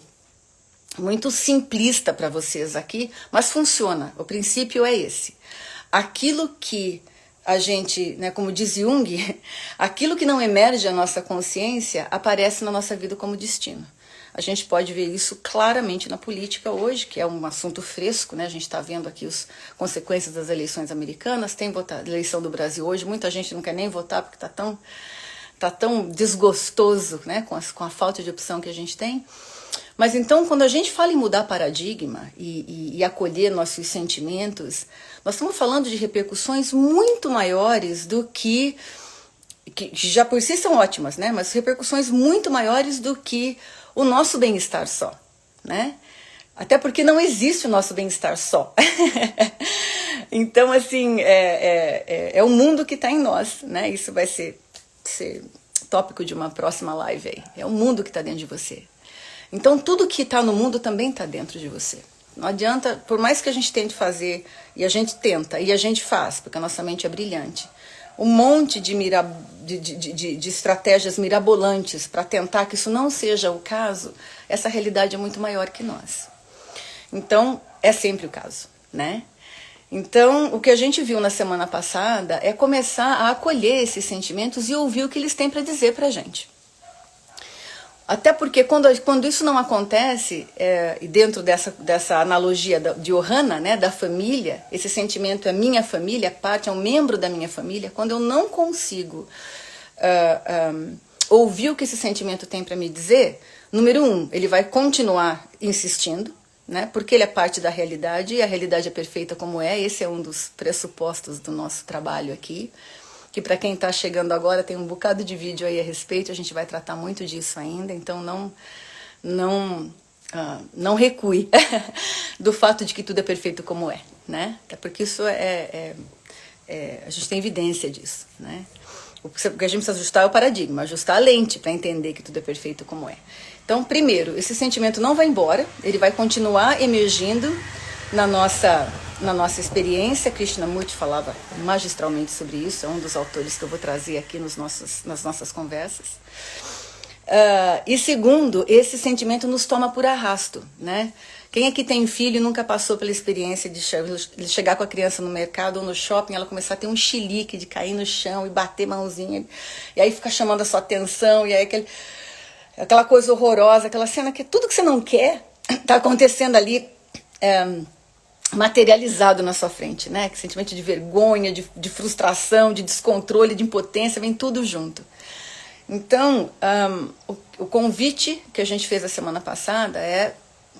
simplista para vocês aqui, mas funciona. O princípio é esse. Aquilo que a gente, né, como diz Jung, aquilo que não emerge à nossa consciência aparece na nossa vida como destino. A gente pode ver isso claramente na política hoje, que é um assunto fresco, né? A gente está vendo aqui as consequências das eleições americanas, tem eleição do Brasil hoje, muita gente não quer nem votar porque tá tão desgostoso, né? com a falta de opção que a gente tem. Mas então, quando a gente fala em mudar paradigma e acolher nossos sentimentos, nós estamos falando de repercussões muito maiores do que já por si são ótimas, né? Mas repercussões muito maiores do que o nosso bem-estar só, né? Até porque não existe o nosso bem-estar só. Então, assim, é o mundo que está em nós, né? Isso vai ser tópico de uma próxima live aí. É o mundo que está dentro de você. Então, tudo que está no mundo também está dentro de você. Não adianta, por mais que a gente tente fazer, e a gente tenta, e a gente faz, porque a nossa mente é brilhante, um monte de estratégias mirabolantes para tentar que isso não seja o caso, essa realidade é muito maior que nós. Então, é sempre o caso, né? Então, o que a gente viu na semana passada é começar a acolher esses sentimentos e ouvir o que eles têm para dizer para a gente. Até porque quando isso não acontece, e dentro dessa analogia de Ohana, né, da família, esse sentimento é minha família, parte é um membro da minha família, quando eu não consigo ouvir o que esse sentimento tem para me dizer, número 1, ele vai continuar insistindo, né, porque ele é parte da realidade e a realidade é perfeita como é, esse é um dos pressupostos do nosso trabalho aqui. Que para quem está chegando agora tem um bocado de vídeo aí a respeito, a gente vai tratar muito disso ainda, então não recue do fato de que tudo é perfeito como é, né? Até porque isso a gente tem evidência disso, né? O que a gente precisa ajustar é o paradigma, ajustar a lente para entender que tudo é perfeito como é. Então, primeiro, esse sentimento não vai embora, ele vai continuar emergindo na nossa experiência. Krishnamurti falava magistralmente sobre isso, é um dos autores que eu vou trazer aqui nas nossas conversas. E segundo, esse sentimento nos toma por arrasto, né? Quem aqui tem filho e nunca passou pela experiência de chegar com a criança no mercado ou no shopping, ela começar a ter um chilique de cair no chão e bater mãozinha, e aí fica chamando a sua atenção, e aí aquela coisa horrorosa, aquela cena que tudo que você não quer está acontecendo ali, materializado na sua frente, né? Que sentimento de vergonha, de frustração, de descontrole, de impotência, vem tudo junto. Então, o convite que a gente fez a semana passada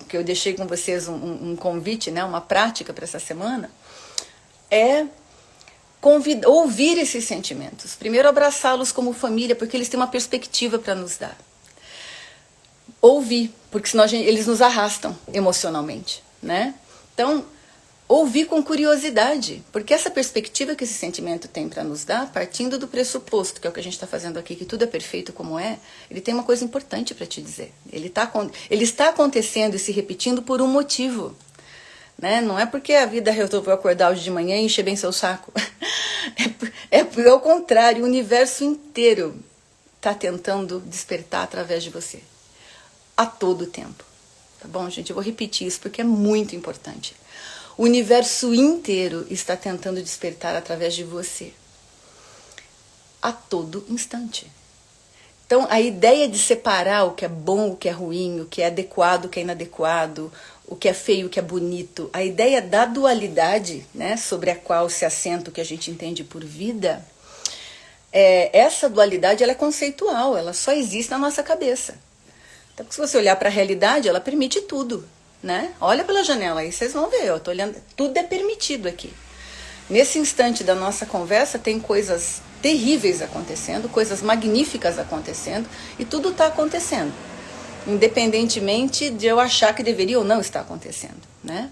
que eu deixei com vocês um convite, né, uma prática para essa semana, é ouvir esses sentimentos. Primeiro, abraçá-los como família, porque eles têm uma perspectiva para nos dar. Ouvir, porque senão eles nos arrastam emocionalmente, né? Então, ouvir com curiosidade, porque essa perspectiva que esse sentimento tem para nos dar, partindo do pressuposto, que é o que a gente está fazendo aqui, que tudo é perfeito como é, ele tem uma coisa importante para te dizer. Ele está acontecendo e se repetindo por um motivo, né? Não é porque a vida resolveu acordar hoje de manhã e encher bem seu saco. É ao contrário, o universo inteiro está tentando despertar através de você, a todo tempo. Tá bom, gente? Eu vou repetir isso porque é muito importante. O universo inteiro está tentando despertar através de você, a todo instante. Então, a ideia de separar o que é bom, o que é ruim, o que é adequado, o que é inadequado, o que é feio, o que é bonito, a ideia da dualidade, né, sobre a qual se assenta o que a gente entende por vida, essa dualidade ela é conceitual, ela só existe na nossa cabeça. Então, se você olhar para a realidade, ela permite tudo. Né? Olha pela janela aí, vocês vão ver, eu tô olhando, tudo é permitido aqui. Nesse instante da nossa conversa tem coisas terríveis acontecendo, coisas magníficas acontecendo, e tudo está acontecendo, independentemente de eu achar que deveria ou não estar acontecendo, né?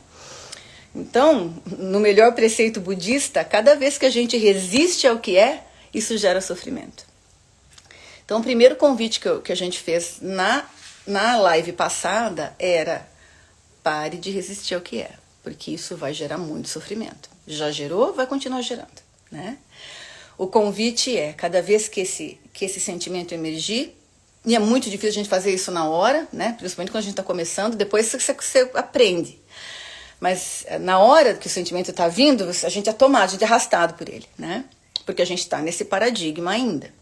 Então, no melhor preceito budista, cada vez que a gente resiste ao que é, isso gera sofrimento. Então, o primeiro convite que a gente fez na live passada era: pare de resistir ao que é, porque isso vai gerar muito sofrimento. Já gerou, vai continuar gerando, né? O convite é, cada vez que esse sentimento emergir, e é muito difícil a gente fazer isso na hora, né? Principalmente quando a gente está começando, depois você aprende. Mas na hora que o sentimento está vindo, a gente é tomado, a gente é arrastado por ele, né? Porque a gente está nesse paradigma ainda.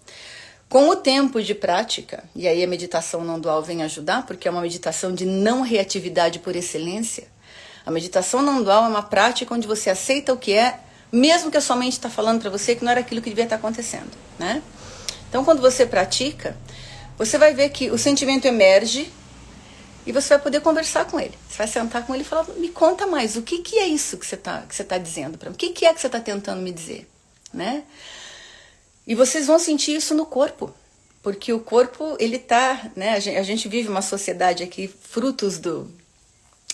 Com o tempo de prática, e aí a meditação não dual vem ajudar, porque é uma meditação de não reatividade por excelência. A meditação não dual é uma prática onde você aceita o que é, mesmo que a sua mente está falando para você que não era aquilo que devia estar acontecendo, né? Então, quando você pratica, você vai ver que o sentimento emerge e você vai poder conversar com ele. Você vai sentar com ele e falar: me conta mais, o que é isso que você tá dizendo para mim? O que é que você está tentando me dizer, né? E vocês vão sentir isso no corpo, porque o corpo, ele tá, né? A gente vive uma sociedade aqui, frutos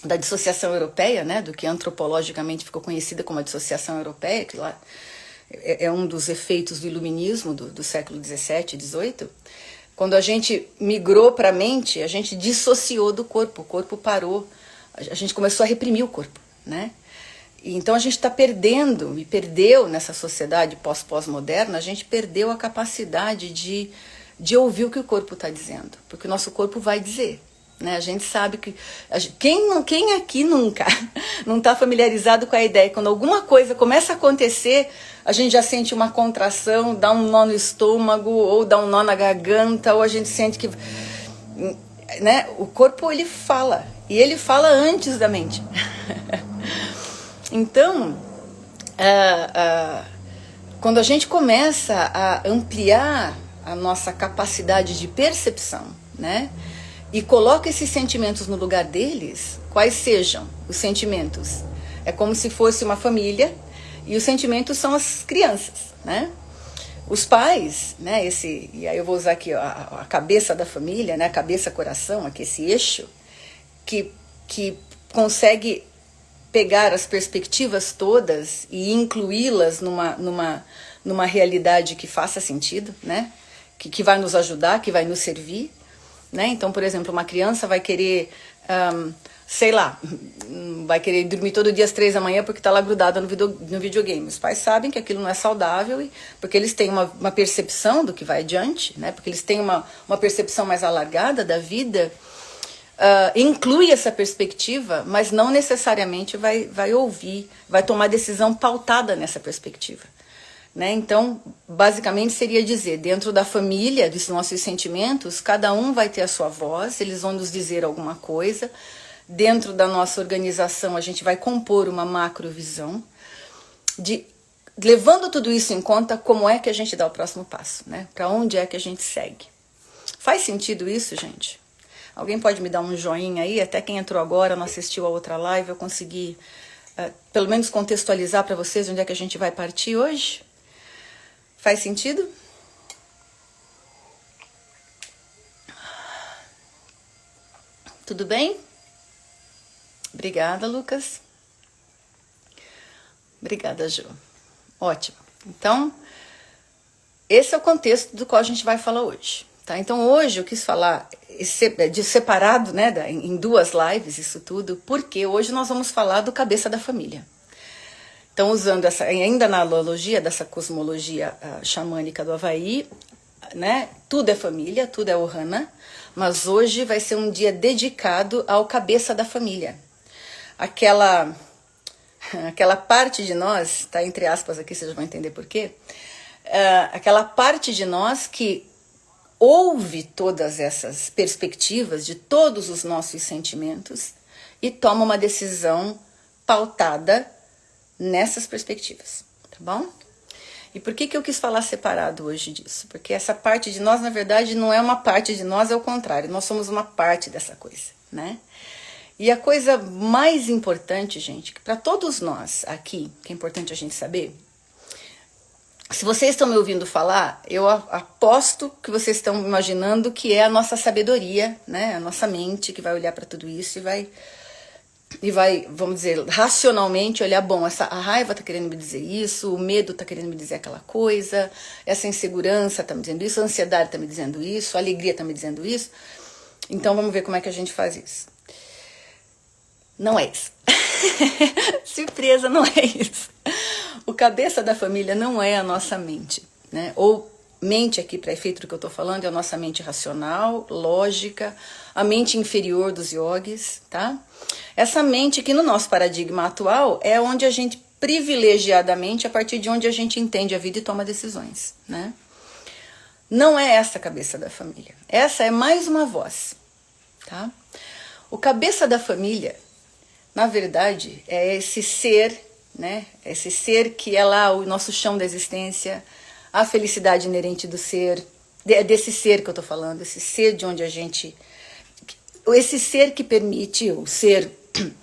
da dissociação europeia, né? Do que antropologicamente ficou conhecida como a dissociação europeia, que lá é um dos efeitos do iluminismo do século XVII, XVIII. Quando a gente migrou para a mente, a gente dissociou do corpo, o corpo parou, a gente começou a reprimir o corpo, né? Então a gente está perdendo, e perdeu nessa sociedade pós-moderna, a gente perdeu a capacidade de ouvir o que o corpo está dizendo, porque o nosso corpo vai dizer, né? A gente sabe que quem aqui nunca não está familiarizado com a ideia, quando alguma coisa começa a acontecer, a gente já sente uma contração, dá um nó no estômago, ou dá um nó na garganta, ou a gente sente que, né? O corpo, ele fala, e ele fala antes da mente. Então, quando a gente começa a ampliar a nossa capacidade de percepção, né, e coloca esses sentimentos no lugar deles, quais sejam os sentimentos? É como se fosse uma família e os sentimentos são as crianças, né? Os pais, né, e aí eu vou usar aqui a cabeça da família, né, a cabeça-coração, aqui esse eixo, que consegue pegar as perspectivas todas e incluí-las numa realidade que faça sentido, né, que vai nos ajudar, que vai nos servir, né? Então, por exemplo, uma criança vai querer, sei lá, vai querer dormir todo dia às 3 da manhã porque está lá grudada no videogame. Os pais sabem que aquilo não é saudável, porque eles têm uma percepção do que vai adiante, né? Porque eles têm uma percepção mais alargada da vida, inclui essa perspectiva, mas não necessariamente vai ouvir, vai tomar decisão pautada nessa perspectiva. Né? Então, basicamente seria dizer, dentro da família, dos nossos sentimentos, cada um vai ter a sua voz, eles vão nos dizer alguma coisa. Dentro da nossa organização, a gente vai compor uma macrovisão, levando tudo isso em conta, como é que a gente dá o próximo passo, né? Para onde é que a gente segue. Faz sentido isso, gente? Alguém pode me dar um joinha aí? Até quem entrou agora, não assistiu a outra live, eu consegui, pelo menos, contextualizar para vocês onde é que a gente vai partir hoje? Faz sentido? Tudo bem? Obrigada, Lucas. Obrigada, Ju. Ótimo. Então, esse é o contexto do qual a gente vai falar hoje. Tá? Então, hoje eu quis falar de separado, né, em 2 lives, isso tudo, porque hoje nós vamos falar do cabeça da família. Então, usando ainda na analogia dessa cosmologia xamânica do Havaí, né? Tudo é família, tudo é Ohana, mas hoje vai ser um dia dedicado ao cabeça da família. Aquela parte de nós, tá entre aspas aqui, vocês vão entender por quê, aquela parte de nós que ouve todas essas perspectivas de todos os nossos sentimentos e toma uma decisão pautada nessas perspectivas, tá bom? E por que eu quis falar separado hoje disso? Porque essa parte de nós, na verdade, não é uma parte de nós, é o contrário, nós somos uma parte dessa coisa, né? E a coisa mais importante, gente, que para todos nós aqui, que é importante a gente saber, se vocês estão me ouvindo falar, eu aposto que vocês estão imaginando que é a nossa sabedoria, né? A nossa mente que vai olhar para tudo isso e vai, vamos dizer, racionalmente olhar, bom, a raiva tá querendo me dizer isso, o medo tá querendo me dizer aquela coisa, essa insegurança tá me dizendo isso, a ansiedade tá me dizendo isso, a alegria tá me dizendo isso. Então vamos ver como é que a gente faz isso. Não é isso. Surpresa, não é isso. O cabeça da família não é a nossa mente, né? Ou mente aqui, para efeito do que eu tô falando, é a nossa mente racional, lógica, a mente inferior dos yogis, tá? Essa mente que no nosso paradigma atual é onde a gente privilegiadamente, a partir de onde a gente entende a vida e toma decisões, né? Não é essa a cabeça da família. Essa é mais uma voz, tá? O cabeça da família, na verdade, é esse ser, né? Esse ser que é lá o nosso chão da existência, a felicidade inerente do ser, desse ser que eu tô falando, esse ser de onde a gente... Esse ser que permite, o ser,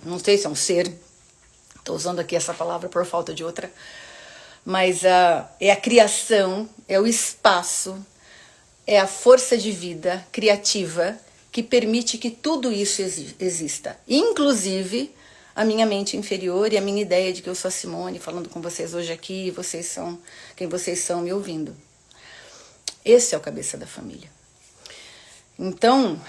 não sei se é um ser, estou usando aqui essa palavra por falta de outra, mas é a criação, é o espaço, é a força de vida criativa que permite que tudo isso exista. Inclusive a minha mente inferior e a minha ideia de que eu sou a Simone falando com vocês hoje aqui e vocês são quem vocês são me ouvindo. Esse é o cabeça da família. Então,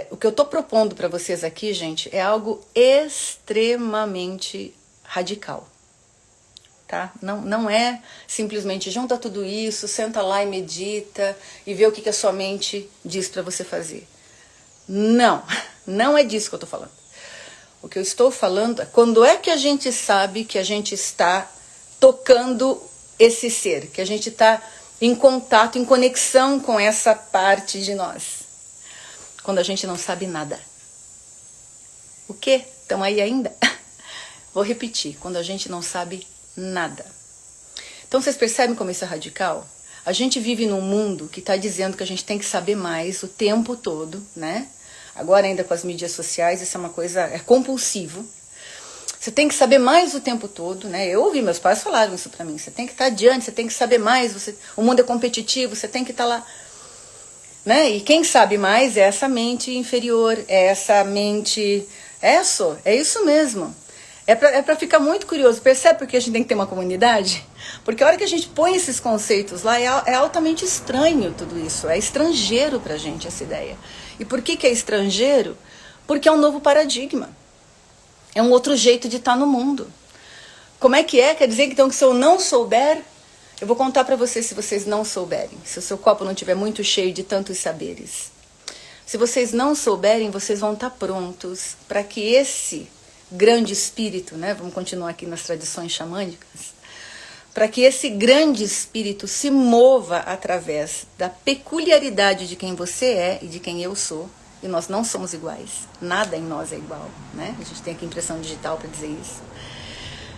o que eu estou propondo para vocês aqui, gente, é algo extremamente radical. Tá? Não é simplesmente junta tudo isso, senta lá e medita e vê o que a sua mente diz para você fazer. Não é disso que eu estou falando. O que eu estou falando é quando é que a gente sabe que a gente está tocando esse ser, que a gente está em contato, em conexão com essa parte de nós. Quando a gente não sabe nada. O quê? Estão aí ainda? Vou repetir, quando a gente não sabe nada. Então vocês percebem como isso é radical? A gente vive num mundo que está dizendo que a gente tem que saber mais o tempo todo, né? Agora ainda com as mídias sociais, isso é uma coisa, é compulsivo. Você tem que saber mais o tempo todo, né? Eu ouvi meus pais falaram isso pra mim. Você tem que estar adiante, você tem que saber mais. O mundo é competitivo, você tem que estar lá. Né? E quem sabe mais é essa mente inferior, é essa mente... É isso mesmo. É pra ficar muito curioso. Percebe por que a gente tem que ter uma comunidade? Porque a hora que a gente põe esses conceitos lá, é altamente estranho tudo isso. É estrangeiro pra gente essa ideia. E por que é estrangeiro? Porque é um novo paradigma. É um outro jeito de estar no mundo. Como é que é? Quer dizer então que se eu não souber, eu vou contar para vocês se vocês não souberem. Se o seu copo não estiver muito cheio de tantos saberes. Se vocês não souberem, vocês vão estar prontos para que esse grande espírito, né? Vamos continuar aqui nas tradições xamânicas. Para que esse grande espírito se mova através da peculiaridade de quem você é e de quem eu sou. E nós não somos iguais. Nada em nós é igual, né? A gente tem aqui impressão digital para dizer isso.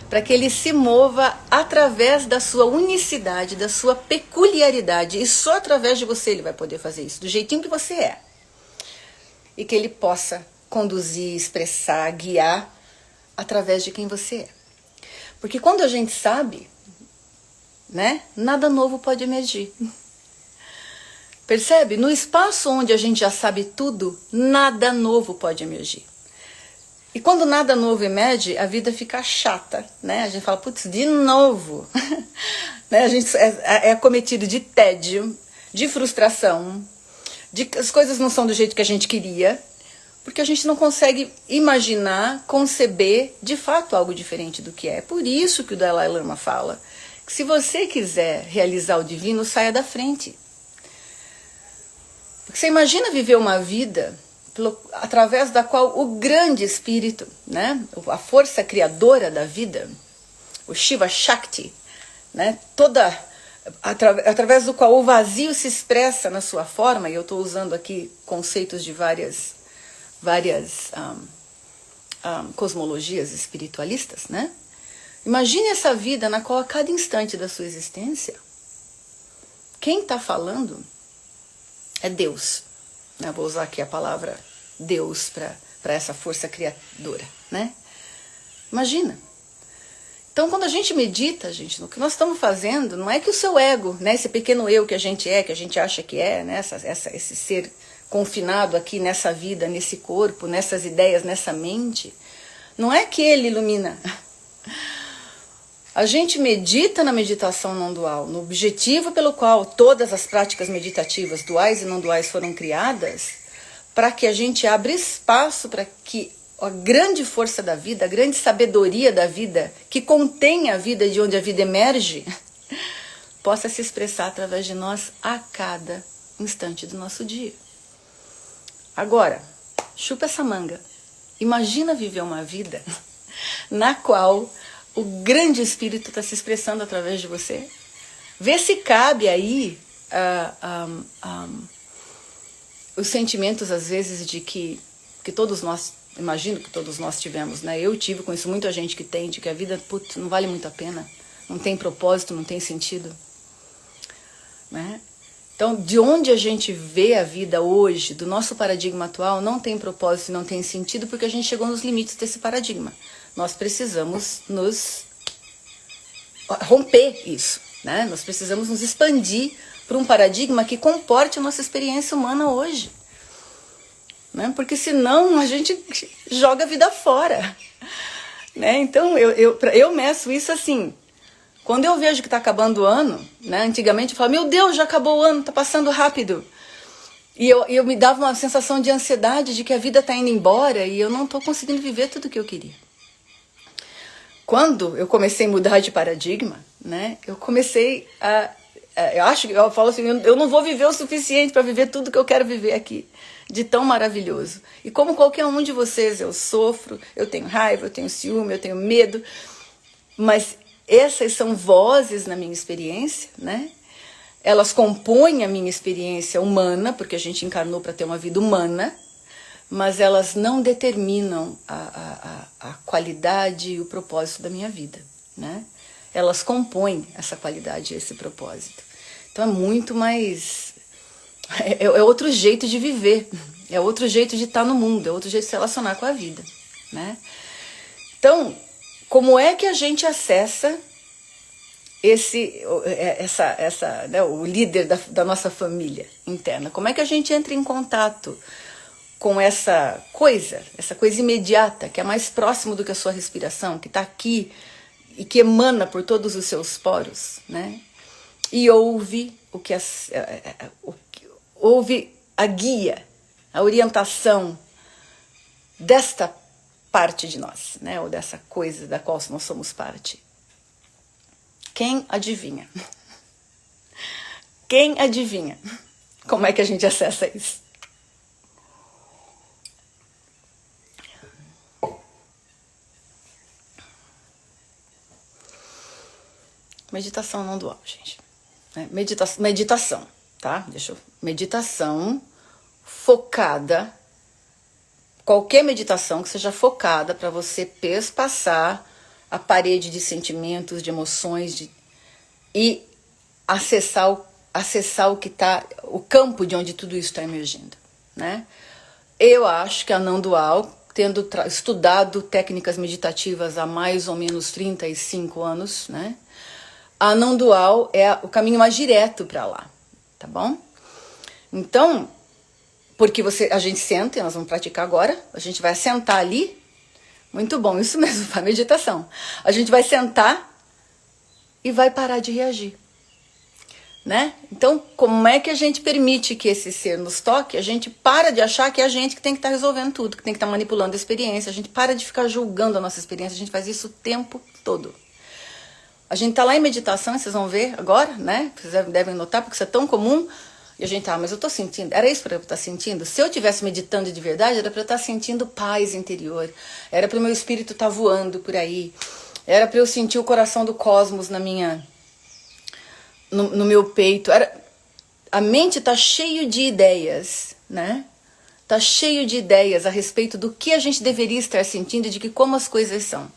Para que ele se mova através da sua unicidade, da sua peculiaridade. E só através de você ele vai poder fazer isso, do jeitinho que você é. E que ele possa conduzir, expressar, guiar através de quem você é. Porque quando a gente sabe, né, nada novo pode emergir. Percebe? No espaço onde a gente já sabe tudo, nada novo pode emergir. E quando nada novo emerge, a vida fica chata, né? A gente fala, putz, de novo. Né? A gente é acometido de tédio, de frustração, as coisas não são do jeito que a gente queria, porque a gente não consegue imaginar, conceber de fato algo diferente do que é. É por isso que o Dalai Lama fala que se você quiser realizar o divino, saia da frente. Porque você imagina viver uma vida através da qual o grande espírito, né, a força criadora da vida, o Shiva Shakti, né, através do qual o vazio se expressa na sua forma, e eu estou usando aqui conceitos de várias cosmologias espiritualistas, né? Imagine essa vida na qual a cada instante da sua existência, quem está falando é Deus. Eu vou usar aqui a palavra Deus para essa força criadora, né? Imagina. Então, quando a gente medita, gente, no que nós estamos fazendo, não é que o seu ego, né, esse pequeno eu que a gente acha que é, né, esse ser confinado aqui nessa vida, nesse corpo, nessas ideias, nessa mente, não é que ele ilumina. A gente medita na meditação não dual, no objetivo pelo qual todas as práticas meditativas duais e não duais foram criadas, para que a gente abra espaço para que a grande força da vida, a grande sabedoria da vida, que contém a vida de onde a vida emerge, possa se expressar através de nós a cada instante do nosso dia. Agora, chupa essa manga. Imagina viver uma vida na qual o grande espírito está se expressando através de você. Vê se cabe aí os sentimentos, às vezes, de que todos nós, imagino que todos nós tivemos, né? Eu tive com isso, muita gente que tem, de que a vida, putz, não vale muito a pena, não tem propósito, não tem sentido, né? Então, de onde a gente vê a vida hoje, do nosso paradigma atual, não tem propósito, não tem sentido, porque a gente chegou nos limites desse paradigma. Nós precisamos nos romper isso, né? Nós precisamos nos expandir para um paradigma que comporte a nossa experiência humana hoje, né? Porque senão a gente joga a vida fora, né? Então eu meço isso assim. Quando eu vejo que está acabando o ano, né? Antigamente eu falava, meu Deus, já acabou o ano, está passando rápido. E eu me dava uma sensação de ansiedade de que a vida está indo embora e eu não estou conseguindo viver tudo o que eu queria. Quando eu comecei a mudar de paradigma, né, eu comecei eu falo assim, eu não vou viver o suficiente para viver tudo que eu quero viver aqui, de tão maravilhoso. E como qualquer um de vocês, eu sofro, eu tenho raiva, eu tenho ciúme, eu tenho medo, mas essas são vozes na minha experiência, né? Elas compõem a minha experiência humana, porque a gente encarnou para ter uma vida humana, mas elas não determinam a qualidade e o propósito da minha vida, né? Elas compõem essa qualidade e esse propósito. Então é muito mais... É outro jeito de viver, é outro jeito de estar no mundo, é outro jeito de se relacionar com a vida, né? Então, como é que a gente acessa né, o líder da nossa família interna? Como é que a gente entra em contato com essa coisa imediata, que é mais próximo do que a sua respiração, que está aqui e que emana por todos os seus poros, né? E ouve ouve a guia, a orientação desta parte de nós, né? Ou dessa coisa da qual nós somos parte. Quem adivinha? Quem adivinha? Como é que a gente acessa isso? Meditação não dual, gente. Meditação, tá? Meditação focada, qualquer meditação que seja focada para você perspassar a parede de sentimentos, de emoções, e acessar o que tá, o campo de onde tudo isso está emergindo, né? Eu acho que a não dual, tendo estudado técnicas meditativas há mais ou menos 35 anos, né? A não dual é o caminho mais direto para lá, tá bom? Então, porque a gente senta, e nós vamos praticar agora, a gente vai sentar ali, muito bom, isso mesmo, a meditação. A gente vai sentar e vai parar de reagir, né? Então, como é que a gente permite que esse ser nos toque? A gente para de achar que é a gente que tem que estar resolvendo tudo, que tem que estar manipulando a experiência, a gente para de ficar julgando a nossa experiência, a gente faz isso o tempo todo. A gente tá lá em meditação, e vocês vão ver agora, né? Vocês devem notar, porque isso é tão comum. E a gente, mas eu tô sentindo. Era isso para eu estar sentindo? Se eu estivesse meditando de verdade, era para eu estar sentindo paz interior. Era para o meu espírito estar voando por aí. Era para eu sentir o coração do cosmos no meu peito. A mente tá cheio de ideias, né? Tá cheio de ideias a respeito do que a gente deveria estar sentindo e de como as coisas são.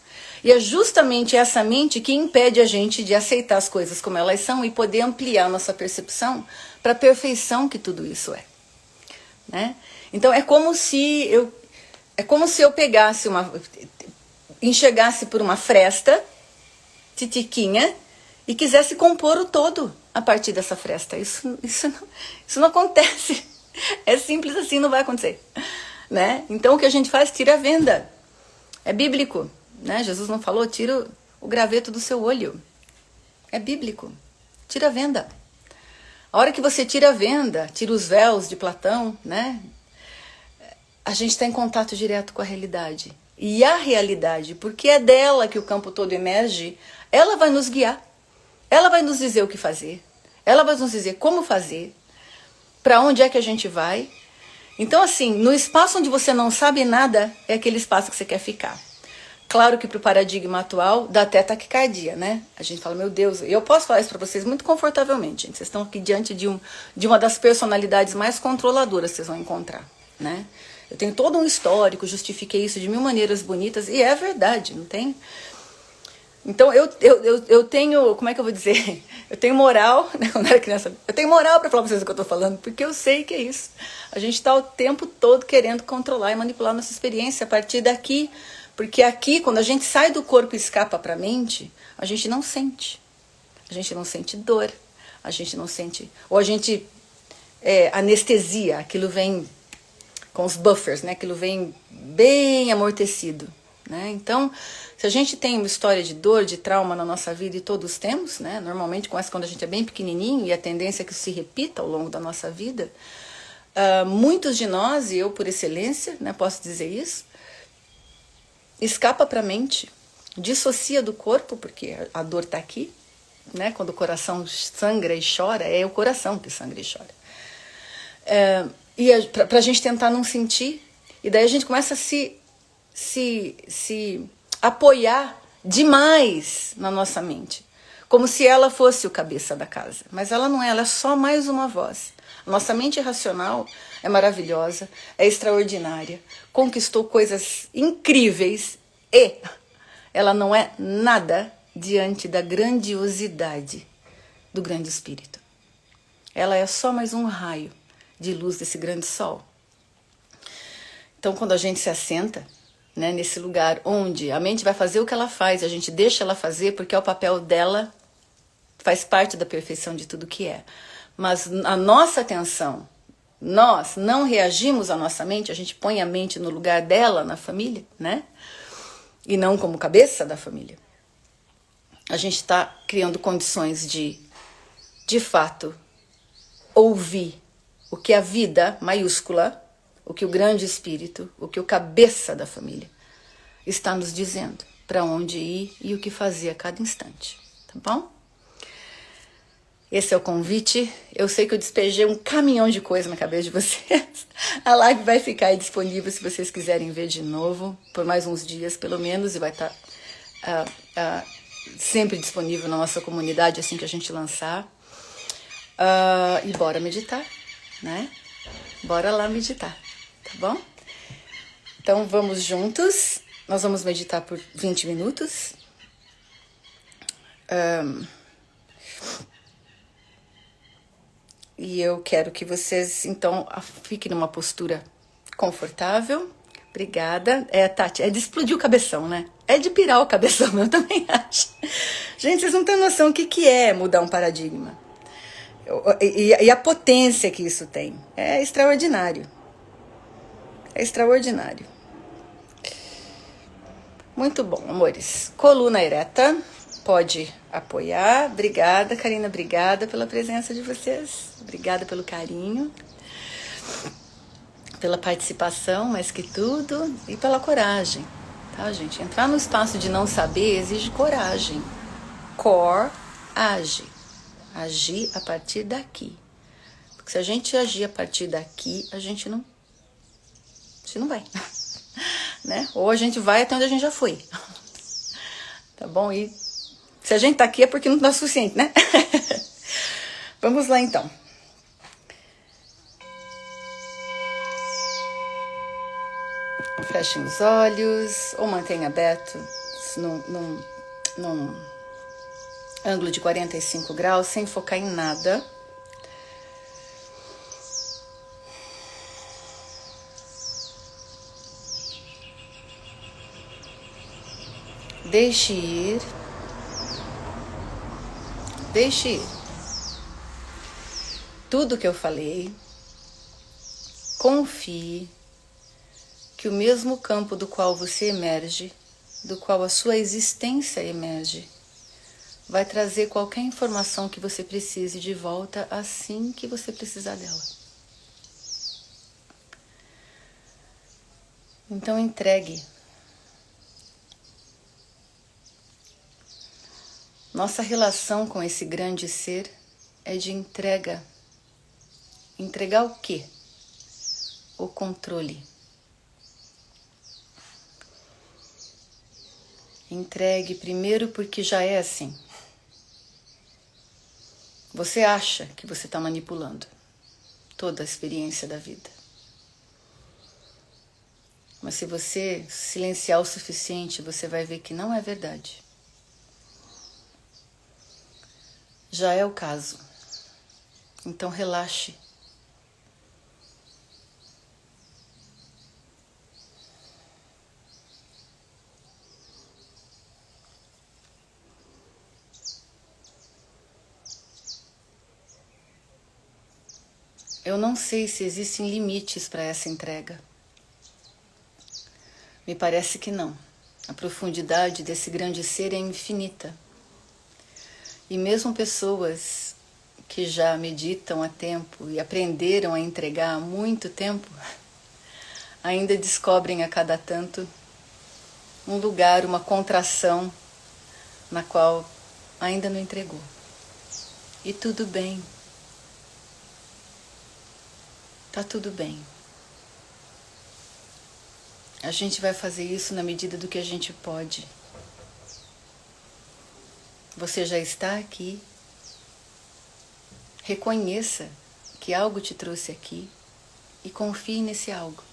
E é justamente essa mente que impede a gente de aceitar as coisas como elas são e poder ampliar nossa percepção para a perfeição que tudo isso é, né? Então é como se eu pegasse enxergasse por uma fresta titiquinha e quisesse compor o todo a partir dessa fresta. Isso não acontece. É simples assim, não vai acontecer, né? Então o que a gente faz? Tira a venda. É bíblico, né? Jesus não falou, tira o graveto do seu olho. É bíblico. Tira a venda. A hora que você tira a venda, tira os véus de Platão, né? A gente está em contato direto com a realidade. E a realidade, porque é dela que o campo todo emerge, ela vai nos guiar. Ela vai nos dizer o que fazer. Ela vai nos dizer como fazer. Para onde é que a gente vai. Então, assim, no espaço onde você não sabe nada, é aquele espaço que você quer ficar. Claro que para o paradigma atual dá até taquicardia, né? A gente fala, meu Deus, eu posso falar isso para vocês muito confortavelmente, gente. Vocês estão aqui diante de uma das personalidades mais controladoras que vocês vão encontrar, né? Eu tenho todo um histórico, justifiquei isso de mil maneiras bonitas, e é verdade, não tem? Então eu tenho, como é que eu vou dizer? Eu tenho moral, né? Quando eu era criança, eu tenho moral para falar para vocês o que eu estou falando, porque eu sei que é isso. A gente está o tempo todo querendo controlar e manipular nossa experiência a partir daqui. Porque aqui, quando a gente sai do corpo e escapa para a mente, a gente não sente. A gente não sente dor, a gente não sente... Ou a gente anestesia, aquilo vem com os buffers, né? Aquilo vem bem amortecido, né? Então, se a gente tem uma história de dor, de trauma na nossa vida, e todos temos, né? Normalmente começa quando a gente é bem pequenininho, e a tendência é que isso se repita ao longo da nossa vida. Muitos de nós, e eu por excelência, né, posso dizer isso, escapa para a mente, dissocia do corpo, porque a dor está aqui, né? Quando o coração sangra e chora, é o coração que sangra e chora. Para a gente tentar não sentir, e daí a gente começa a se apoiar demais na nossa mente, como se ela fosse o cabeça da casa. Mas ela não é, ela é só mais uma voz. Nossa mente racional é maravilhosa, é extraordinária, conquistou coisas incríveis e ela não é nada diante da grandiosidade do grande espírito. Ela é só mais um raio de luz desse grande sol. Então, quando a gente se assenta, né? Nesse lugar onde a mente vai fazer o que ela faz, a gente deixa ela fazer porque é o papel dela, faz parte da perfeição de tudo que é. Mas a nossa atenção, nós não reagimos à nossa mente, a gente põe a mente no lugar dela na família, né? E não como cabeça da família. A gente está criando condições de fato, ouvir o que a vida maiúscula, o que o grande espírito, o que o cabeça da família está nos dizendo, para onde ir e o que fazer a cada instante, tá bom? Esse é o convite. Eu sei que eu despejei um caminhão de coisa na cabeça de vocês. A live vai ficar aí disponível se vocês quiserem ver de novo, por mais uns dias pelo menos, e vai estar sempre disponível na nossa comunidade assim que a gente lançar. E bora meditar, né? Bora lá meditar, tá bom? Então vamos juntos. Nós vamos meditar por 20 minutos. E eu quero que vocês, então, fiquem numa postura confortável. Obrigada. Tati, é de explodir o cabeção, né? É de pirar o cabeção, eu também acho. Gente, vocês não têm noção o que é mudar um paradigma. E a potência que isso tem. É extraordinário. É extraordinário. Muito bom, amores. Coluna ereta. Pode apoiar. Obrigada, Karina. Obrigada pela presença de vocês. Obrigada pelo carinho. Pela participação, mais que tudo. E pela coragem. Tá, gente? Entrar no espaço de não saber exige coragem. Coragem. Agir a partir daqui. Porque se a gente agir a partir daqui, a gente não vai. Né? Ou a gente vai até onde a gente já foi. Tá bom? E se a gente tá aqui é porque não tá suficiente, né? Vamos lá, então. Fechem os olhos ou mantenha aberto num ângulo de 45 graus, sem focar em nada. Deixe ir. Deixe ir. Tudo que eu falei, confie que o mesmo campo do qual você emerge, do qual a sua existência emerge, vai trazer qualquer informação que você precise de volta assim que você precisar dela. Então entregue. Nossa relação com esse grande ser é de entrega. Entregar o quê? O controle. Entregue primeiro porque já é assim. Você acha que você está manipulando toda a experiência da vida. Mas se você silenciar o suficiente, você vai ver que não é verdade. Já é o caso. Então relaxe. Eu não sei se existem limites para essa entrega. Me parece que não. A profundidade desse grande ser é infinita. E mesmo pessoas que já meditam há tempo e aprenderam a entregar há muito tempo, ainda descobrem a cada tanto um lugar, uma contração na qual ainda não entregou. E tudo bem. Tá tudo bem. A gente vai fazer isso na medida do que a gente pode. Você já está aqui. Reconheça que algo te trouxe aqui e confie nesse algo.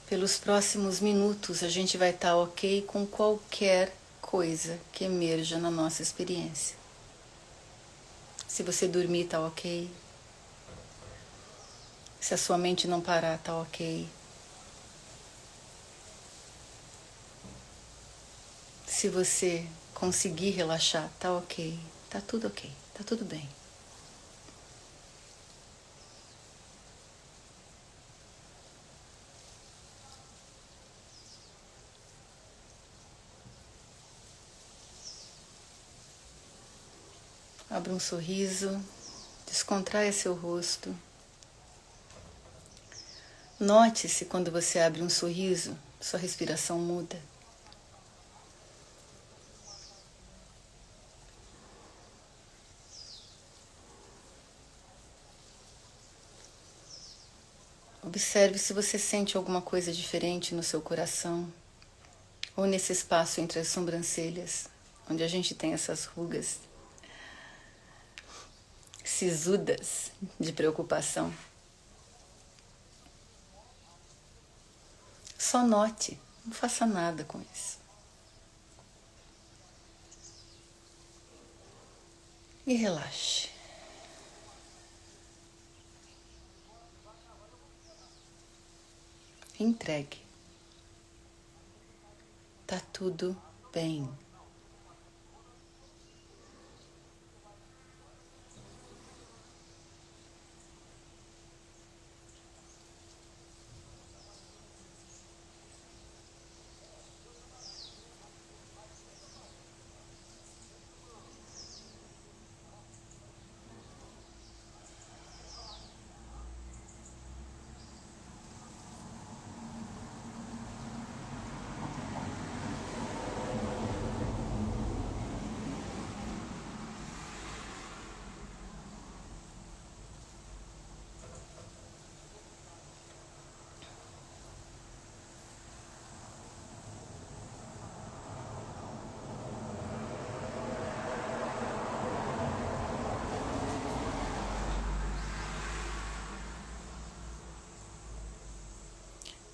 Pelos próximos minutos a gente vai estar ok com qualquer coisa que emerja na nossa experiência. Se você dormir, tá ok. Se a sua mente não parar, tá ok. Se você conseguir relaxar, tá ok. Tá tudo ok. Tá tudo bem. Abra um sorriso, descontraia seu rosto. Note-se quando você abre um sorriso, sua respiração muda. Observe se você sente alguma coisa diferente no seu coração ou nesse espaço entre as sobrancelhas, onde a gente tem essas rugas sisudas de preocupação. Só note, não faça nada com isso. E relaxe. Entregue. Tá tudo bem.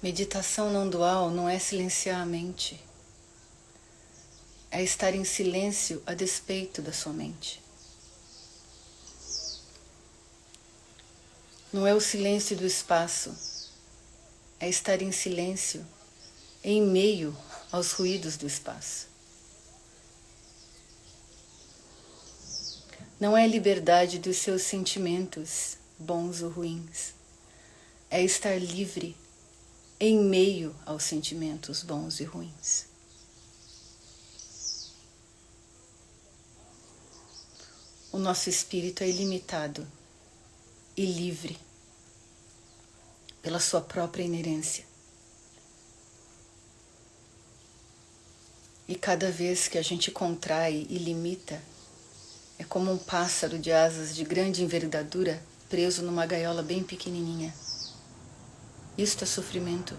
Meditação não dual não é silenciar a mente. É estar em silêncio a despeito da sua mente. Não é o silêncio do espaço. É estar em silêncio em meio aos ruídos do espaço. Não é a liberdade dos seus sentimentos, bons ou ruins. É estar livre em meio aos sentimentos bons e ruins. O nosso espírito é ilimitado e livre pela sua própria inerência. E cada vez que a gente contrai e limita, é como um pássaro de asas de grande envergadura preso numa gaiola bem pequenininha. Isto é sofrimento.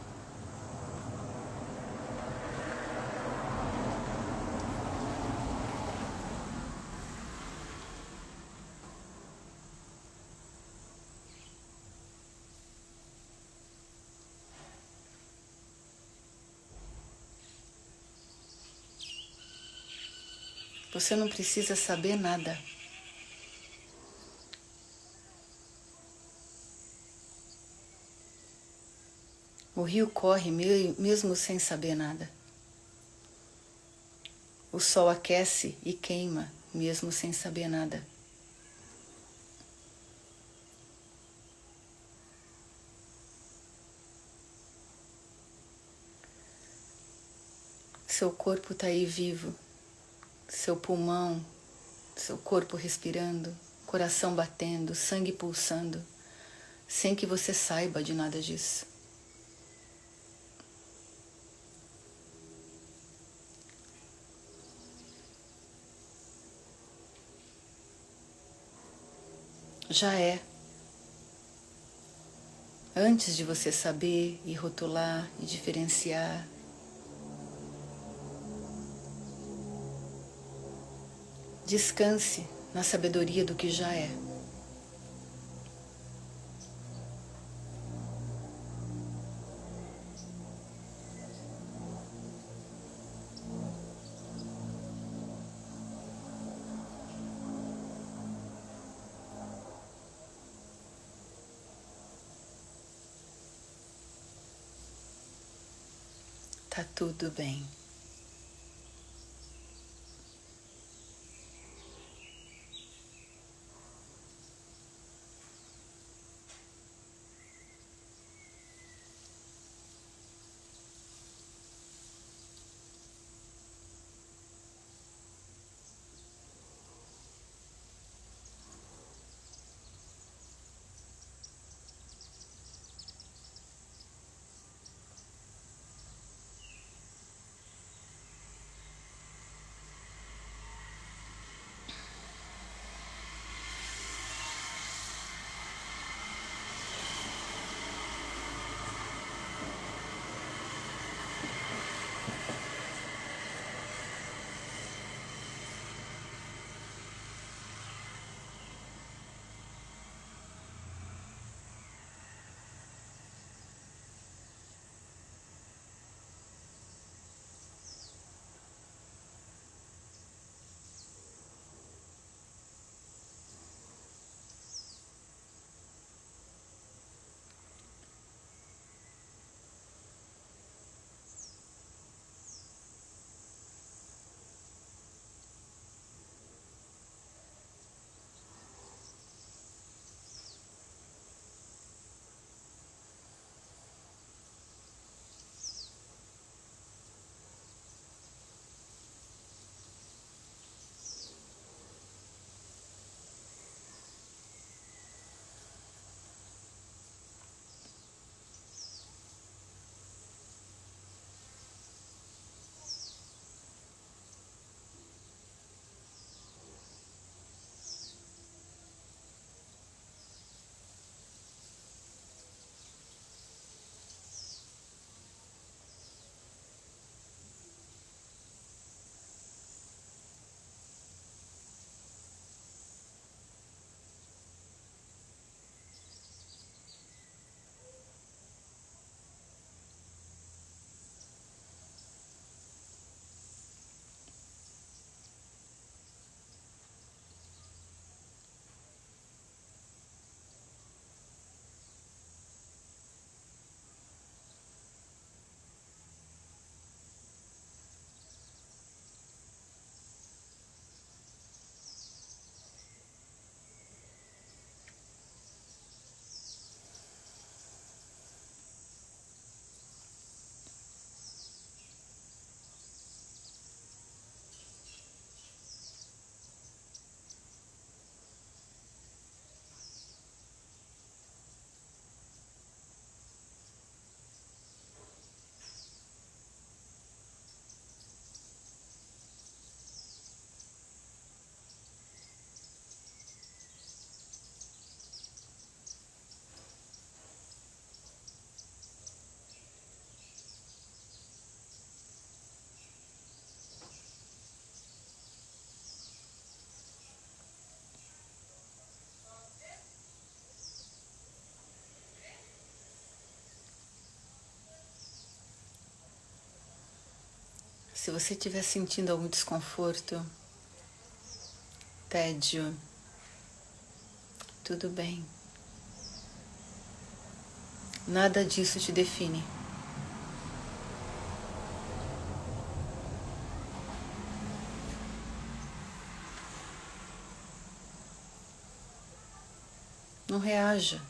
Você não precisa saber nada. O rio corre mesmo sem saber nada. O sol aquece e queima mesmo sem saber nada. Seu corpo está aí vivo, seu pulmão, seu corpo respirando, coração batendo, sangue pulsando, sem que você saiba de nada disso. Já é. Antes de você saber e rotular e diferenciar. Descanse na sabedoria do que já é. Tá tudo bem. Se você estiver sentindo algum desconforto, tédio, tudo bem. Nada disso te define. Não reaja.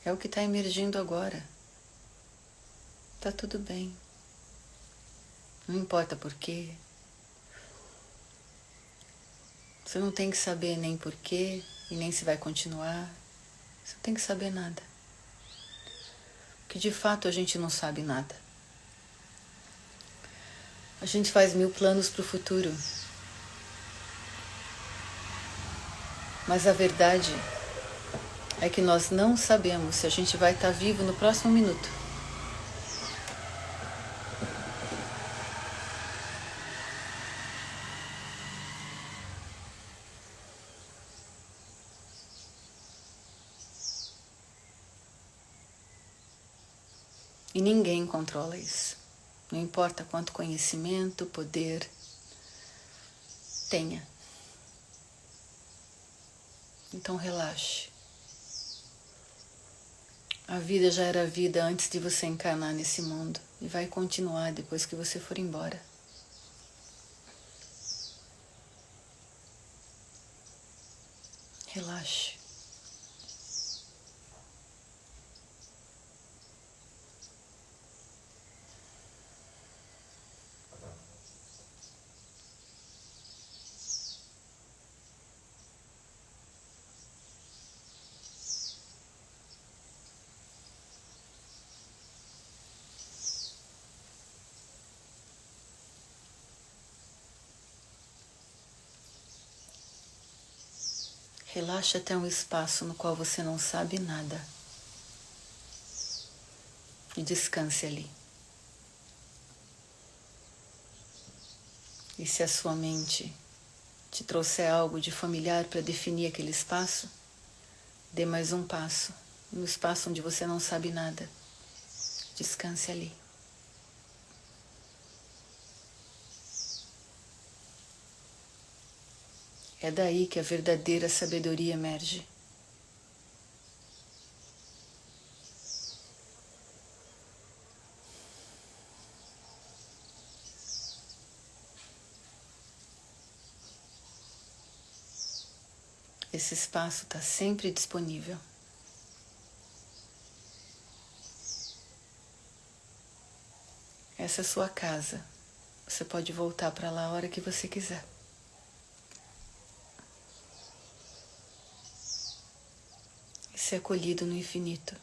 É o que está emergindo agora. Tá tudo bem. Não importa por quê. Você não tem que saber nem porquê e nem se vai continuar. Você não tem que saber nada. Porque de fato a gente não sabe nada. A gente faz 1000 planos para o futuro. Mas a verdade é que nós não sabemos se a gente vai estar vivo no próximo minuto. E ninguém controla isso. Não importa quanto conhecimento, poder tenha. Então relaxe. A vida já era vida antes de você encarnar nesse mundo e vai continuar depois que você for embora. Relaxe. Relaxe até um espaço no qual você não sabe nada. E descanse ali. E se a sua mente te trouxer algo de familiar para definir aquele espaço, dê mais um passo no espaço onde você não sabe nada. Descanse ali. É daí que a verdadeira sabedoria emerge. Esse espaço está sempre disponível. Essa é a sua casa. Você pode voltar para lá a hora que você quiser. E ser acolhido no infinito.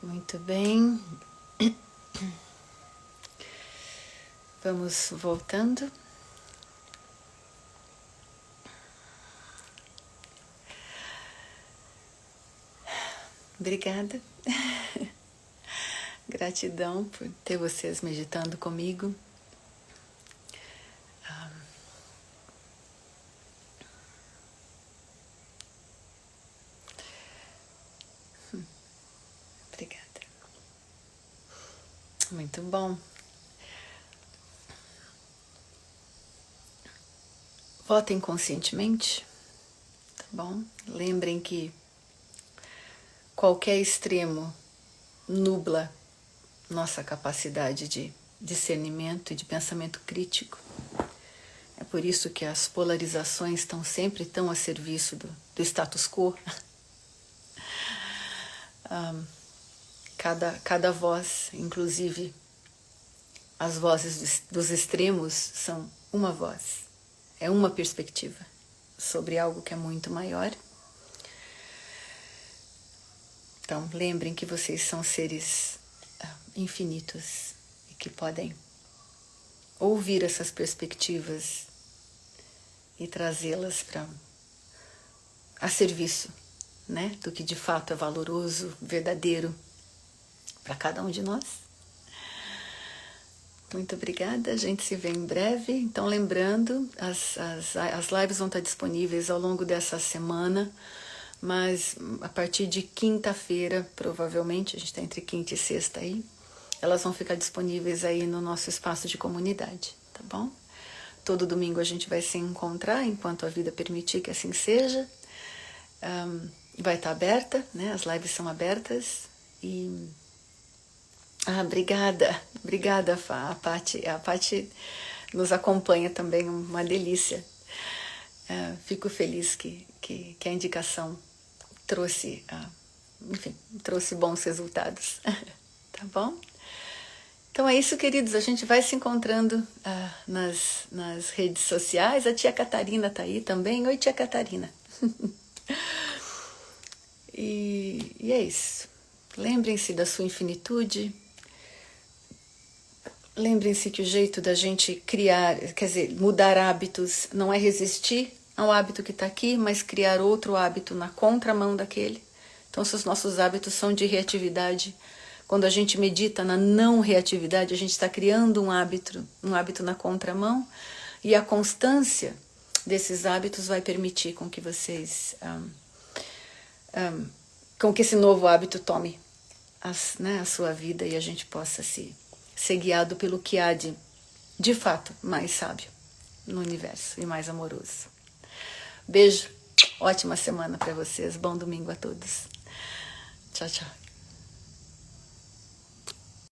Muito bem. Vamos voltando. Obrigada. Gratidão por ter vocês meditando comigo. Obrigada. Muito bom. Votem conscientemente, tá bom? Lembrem que qualquer extremo nubla nossa capacidade de discernimento e de pensamento crítico. É por isso que as polarizações estão sempre tão a serviço do status quo. Cada voz, inclusive as vozes dos extremos, são uma voz. É uma perspectiva sobre algo que é muito maior. Então, lembrem que vocês são seres infinitos e que podem ouvir essas perspectivas e trazê-las a serviço, né, do que de fato é valoroso, verdadeiro para cada um de nós. Muito obrigada, a gente se vê em breve. Então, lembrando, as lives vão estar disponíveis ao longo dessa semana, mas a partir de quinta-feira, provavelmente, a gente está entre quinta e sexta aí, elas vão ficar disponíveis aí no nosso espaço de comunidade, tá bom? Todo domingo a gente vai se encontrar, enquanto a vida permitir que assim seja. Vai estar aberta, né? As lives são abertas e... obrigada, a Paty nos acompanha também, uma delícia. Fico feliz que a indicação trouxe bons resultados, tá bom? Então é isso, queridos, a gente vai se encontrando nas redes sociais. A tia Catarina tá aí também. Oi, tia Catarina. E é isso. Lembrem-se da sua infinitude. Lembrem-se que o jeito da gente criar, quer dizer, mudar hábitos, não é resistir ao hábito que está aqui, mas criar outro hábito na contramão daquele. Então, se os nossos hábitos são de reatividade, quando a gente medita na não reatividade, a gente está criando um hábito na contramão, e a constância desses hábitos vai permitir com que vocês, com que esse novo hábito tome a sua vida e a gente possa ser guiado pelo que há de fato mais sábio no universo e mais amoroso. Beijo, ótima semana para vocês, bom domingo a todos. Tchau, tchau.